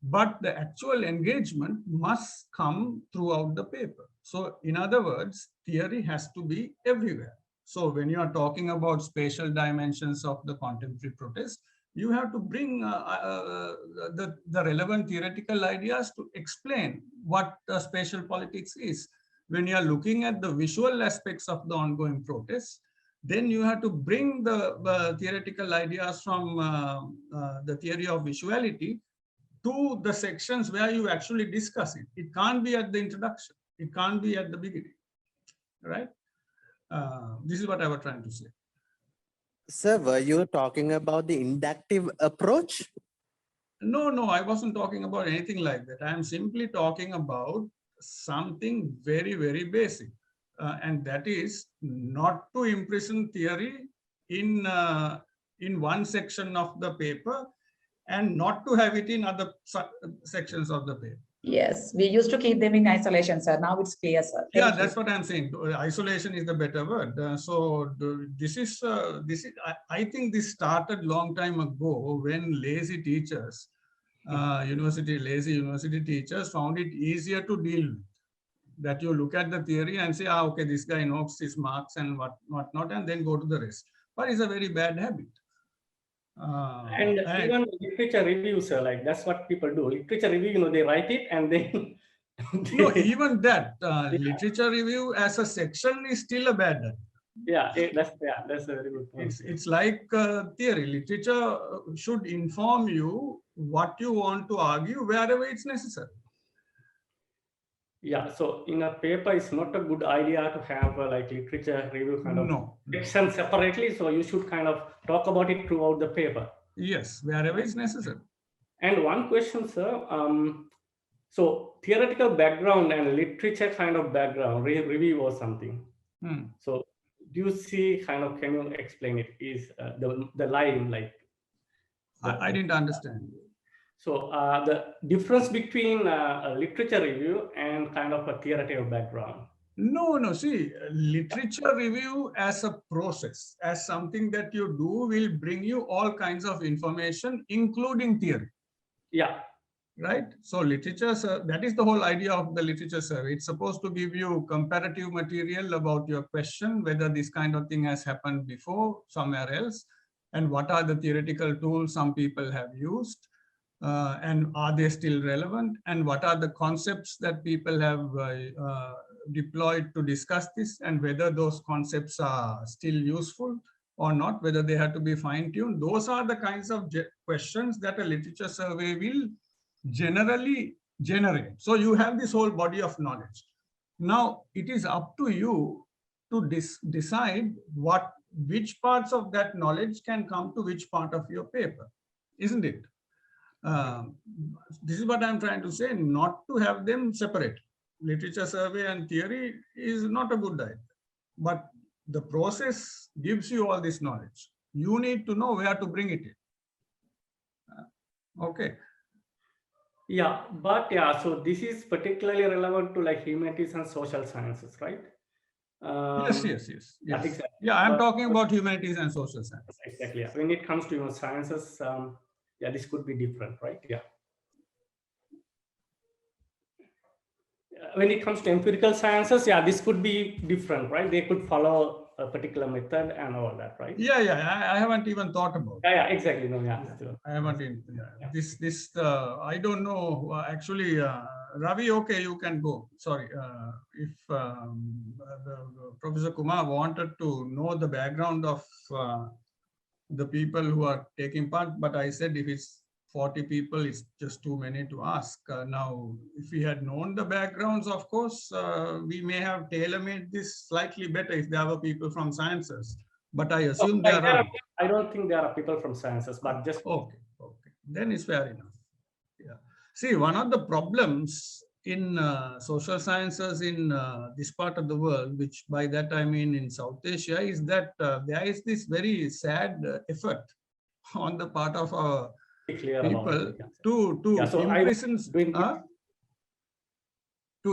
But the actual engagement must come throughout the paper. So in other words, theory has to be everywhere. So when you are talking about spatial dimensions of the contemporary protest, you have to bring the relevant theoretical ideas to explain what spatial politics is. When you are looking at the visual aspects of the ongoing protests, then you have to bring the theoretical ideas from the theory of visuality to the sections where you actually discuss it. It can't be at the introduction. It can't be at the beginning, right? This is what I was trying to say. Sir, were you talking about the inductive approach? No, I wasn't talking about anything like that. I am simply talking about something very, very basic. And that is not to imprison theory in one section of the paper and not to have it in other sections of the paper. Yes, we used to keep them in isolation, sir. Now it's clear, sir. Yeah, that's what I'm saying. Isolation is the better word. I think this started long time ago when lazy teachers, lazy university teachers found it easier to deal with. That you look at the theory and say, okay, this guy knows his Marx and whatnot, and then go to the rest. But it's a very bad habit. And even literature reviews, like that's what people do. Literature review, they write it and then. No, even that literature review as a section is still a bad habit. Yeah, that's a very good point. It's like theory. Literature should inform you what you want to argue wherever it's necessary. Yeah, so in a paper, it's not a good idea to have like literature review kind of section separately. So you should kind of talk about it throughout the paper. Yes, wherever it's necessary. And one question, sir. So theoretical background and literature kind of background, review or something. So do you see kind of, can you explain it? Is the line like? I didn't understand. So the difference between a literature review and kind of a theoretical background. No, see, literature review as a process, as something that you do will bring you all kinds of information, including theory. Yeah. Right? So literature, that is the whole idea of the literature survey. It's supposed to give you comparative material about your question, whether this kind of thing has happened before somewhere else, and what are the theoretical tools some people have used, and are they still relevant, and what are the concepts that people have deployed to discuss this, and whether those concepts are still useful or not, whether they have to be fine-tuned. Those are the kinds of questions that a literature survey will generally generate. So you have this whole body of knowledge. Now it is up to you to decide which parts of that knowledge can come to which part of your paper, isn't it? This is what I'm trying to say, not to have them separate. Literature survey and theory is not a good idea, but the process gives you all this knowledge. You need to know where to bring it in. Okay. Yeah, but yeah, so this is particularly relevant to like humanities and social sciences, right? Yes. Yeah, exactly. Yeah, I'm talking about humanities and social sciences. Exactly. Yeah. When it comes to sciences, yeah, this could be different, right? Yeah. When it comes to empirical sciences, yeah, this could be different, right? They could follow a particular method and all that, right? Yeah. I haven't even thought about it. Yeah, exactly. No, yeah. I haven't. I don't know. Actually, Ravi, okay, you can go. Sorry, if Professor Kumar wanted to know the background of the people who are taking part, but I said if it's 40 people, it's just too many to ask. Now, if we had known the backgrounds, of course, we may have tailor-made this slightly better if there were people from sciences. But I assume there are. I don't think there are people from sciences, but just okay. Then it's fair enough. Yeah. See, one of the problems in social sciences in this part of the world, which by that I mean in South Asia, is that there is this very sad effort on the part of our people to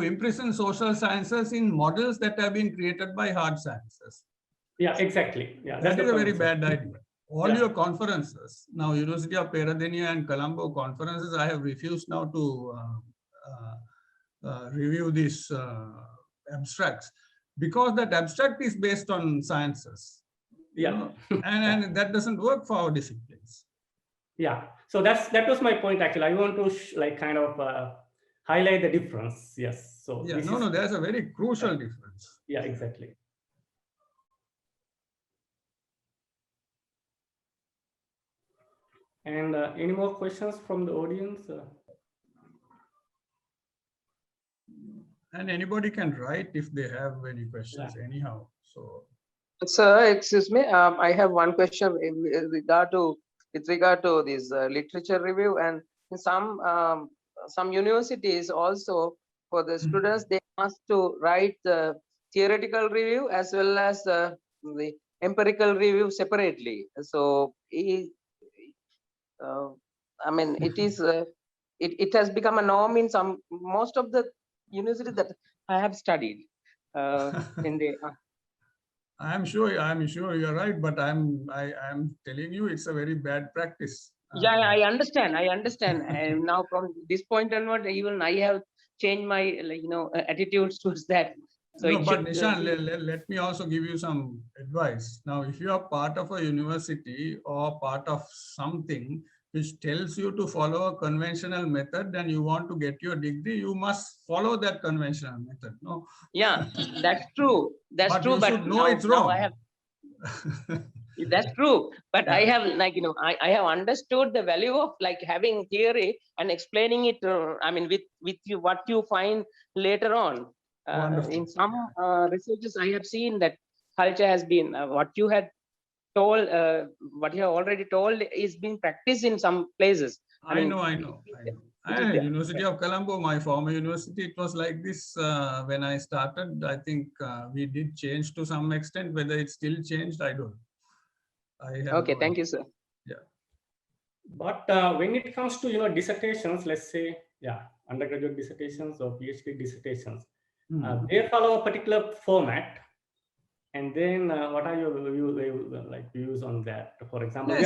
imprison social sciences in models that have been created by hard sciences. Yeah, exactly. Yeah, that is a very bad idea. All your conferences, now University of Perera and Colombo conferences, I have refused now to review these abstracts, because that abstract is based on sciences. Yeah. And that doesn't work for our disciplines. Yeah, so that was my point actually. I want to like kind of highlight the difference. Yes. So yeah, no, there's a very crucial difference. Yeah, exactly. And any more questions from the audience? And anybody can write if they have any questions anyhow. So, sir, excuse me, I have one question with regard to this literature review, and in some universities also for the students they ask to write the theoretical review as well as the empirical review separately. So I mean, it is it has become a norm in most of the universities that I have studied in the. I'm sure you're right, but I'm telling you it's a very bad practice. Yeah, I understand. And now from this point onward, even I have changed my attitudes towards that. So no, but Nishan, let me also give you some advice. Now, if you are part of a university or part of something which tells you to follow a conventional method and you want to get your degree, you must follow that conventional method. No. Yeah, that's true. That's true. But no, it's wrong. I have. That's true. But I have I have understood the value of like having theory and explaining it. I mean, with you what you find later on. In some researches, I have seen that culture has been what you had told, what you have already told is being practiced in some places. I know. University of Colombo, my former university, it was like this when I started. I think we did change to some extent. Whether it's still changed, I don't know. Okay, thank you, sir. Yeah. But when it comes to dissertations, let's say undergraduate dissertations or PhD dissertations, they follow a particular format. And then what are your views on that? For example,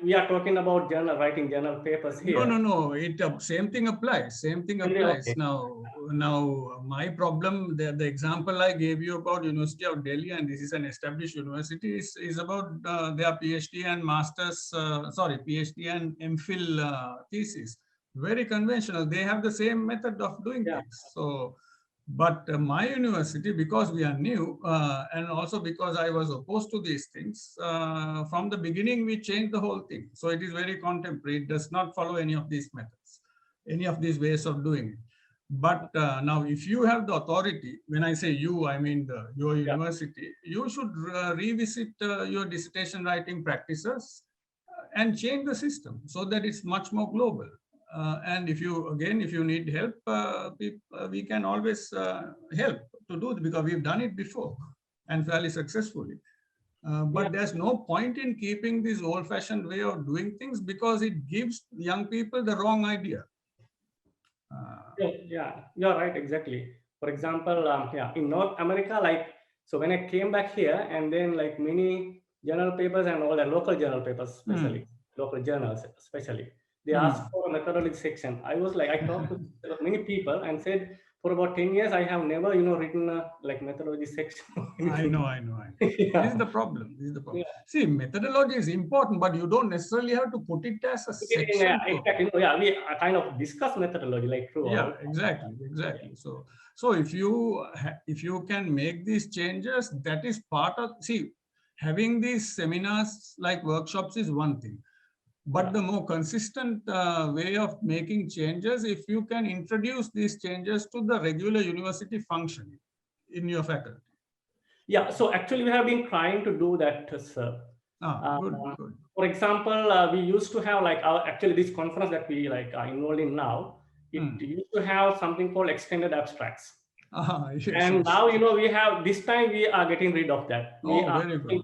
we are talking about writing journal papers here. No. Same thing applies. Same thing applies. Okay. Now, my problem, the example I gave you about University of Delhi, and this is an established university, is about their PhD and master's, PhD and MPhil thesis. Very conventional. They have the same method of doing things. So, but my university, because we are new, and also because I was opposed to these things, from the beginning, we changed the whole thing. So it is very contemporary. It does not follow any of these methods, any of these ways of doing it. But now, if you have the authority, when I say you, I mean your university, you should revisit your dissertation writing practices and change the system so that it's much more global. And if you need help, we can always help to do it, because we've done it before and fairly successfully. But there's no point in keeping this old-fashioned way of doing things, because it gives young people the wrong idea. You're right, exactly. For example, in North America, so when I came back here, and then many journal papers and all the local journal papers, especially local journals, especially. They asked for a methodology section. I talked to many people and said, for about 10 years, I have never, written a methodology section. I know. This is the problem. See, methodology is important, but you don't necessarily have to put it as a section. We kind of discuss methodology throughout. Exactly. So if you can make these changes, that is part of, having these seminars like workshops is one thing. But the more consistent way of making changes, if you can introduce these changes to the regular university functioning in your faculty. Yeah, so actually we have been trying to do that, sir. Good. For example, we used to have actually this conference that we are involved in now, it used to have something called extended abstracts. And now, we have, this time we are getting rid of that. Very good.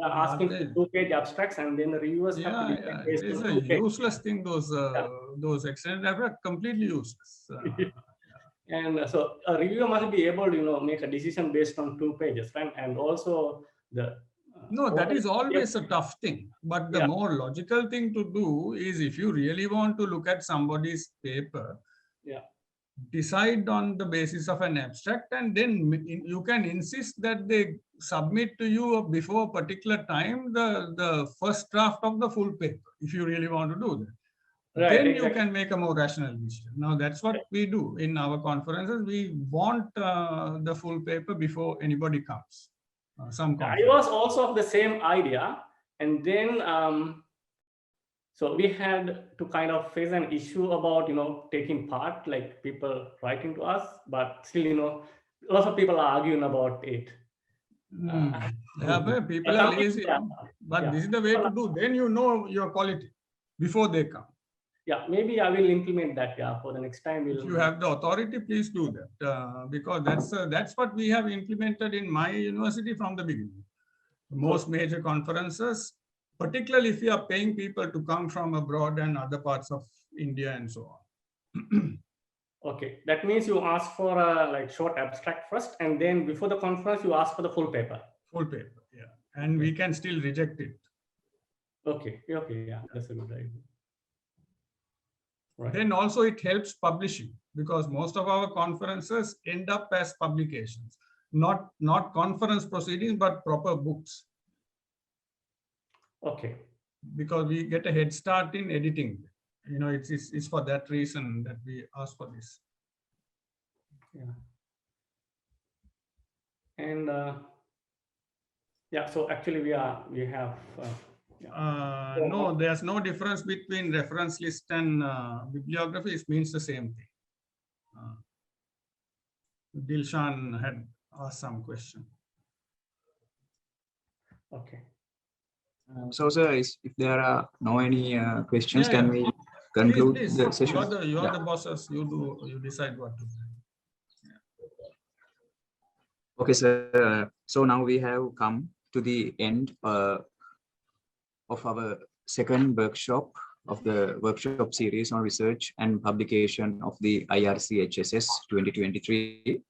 Asking for 2-page abstracts, and then the reviewers have to be based on 2 pages. Useless thing, those extended abstracts, completely useless. And so a reviewer must be able to, make a decision based on 2 pages, right? And also that is always a tough thing. But the more logical thing to do is, if you really want to look at somebody's paper, decide on the basis of an abstract, and then you can insist that they submit to you before a particular time the first draft of the full paper, if you really want to do that. Right, then you can make a more rational decision. Now, that's what we do in our conferences. We want the full paper before anybody comes. I was also of the same idea, and then so we had to kind of face an issue about taking part, people writing to us, but still lots of people are arguing about it. But people are lazy, but this is the way to do. Then you know your quality before they come. Yeah, maybe I will implement that. For the next time. If you have the authority, please do that, because that's what we have implemented in my university from the beginning. Most major conferences, particularly if you are paying people to come from abroad and other parts of India and so on. Okay, that means you ask for a short abstract first, and then before the conference you ask for the full paper. Full paper, and we can still reject it. Okay, that's a good idea. Right. Then also it helps publishing, because most of our conferences end up as publications, not conference proceedings, but proper books. Okay. Because we get a head start in editing. It's for that reason that we ask for this. And so actually we have. No, there's no difference between reference list and bibliography. It means the same thing. Dilshan had asked some question. Okay. So, sir, if there are no any questions, can we conclude the session? You are the bosses. You decide what to do. Okay, sir. So now we have come to the end of our second workshop of the workshop series on research and publication of the IRCHSS 2023.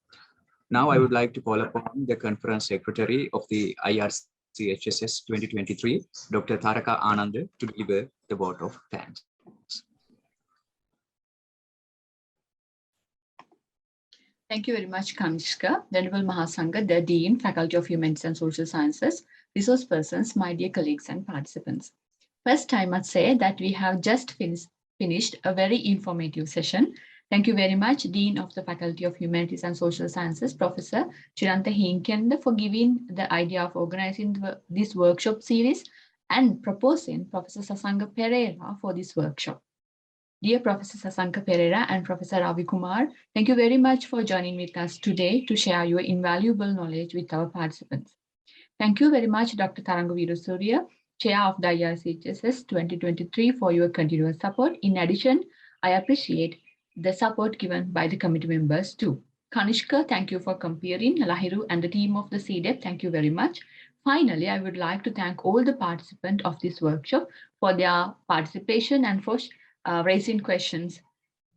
Now I would like to call upon the conference secretary of the IRCHSS 2023, Dr. Taraka Anand, to deliver the vote of thanks. Thank you very much, Kanishka, Venerable Mahasangha, the Dean, Faculty of Humanities and Social Sciences, resource persons, my dear colleagues and participants. First, I must say that we have just finished a very informative session. Thank you very much, Dean of the Faculty of Humanities and Social Sciences, Professor Chiranta Hinkenda, for giving the idea of organizing this workshop series and proposing Professor Sasanka Perera for this workshop. Dear Professor Sasanka Perera and Professor Ravi Kumar, thank you very much for joining with us today to share your invaluable knowledge with our participants. Thank you very much, Dr. Tharanga Veerasurya, Chair of the IRCHSS 2023, for your continuous support. In addition, I appreciate the support given by the committee members too. Kanishka, thank you for comparing. Lahiru and the team of the CDEP, thank you very much. Finally, I would like to thank all the participants of this workshop for their participation and for raising questions.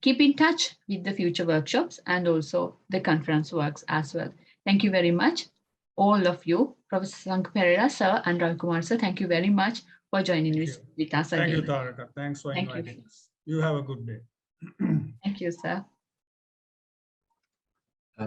Keep in touch with the future workshops and also the conference works as well. Thank you very much, all of you. Professor Sasanka Perera, sir, and Ravi Kumar, sir, thank you very much for joining with us again. Thank you, Taraka. Thanks for inviting us. You have a good day. Thank you, sir.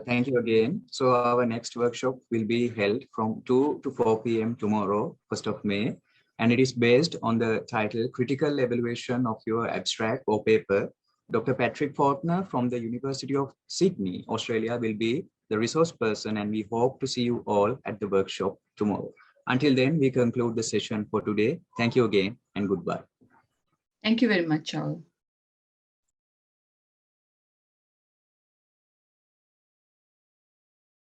Thank you again. So our next workshop will be held from 2 to 4 p.m. tomorrow, 1st of May. And it is based on the title Critical Evaluation of Your Abstract or Paper. Dr. Patrick Faulkner from the University of Sydney, Australia will be the resource person, and we hope to see you all at the workshop tomorrow. Until then, we conclude the session for today. Thank you again and goodbye. Thank you very much, all.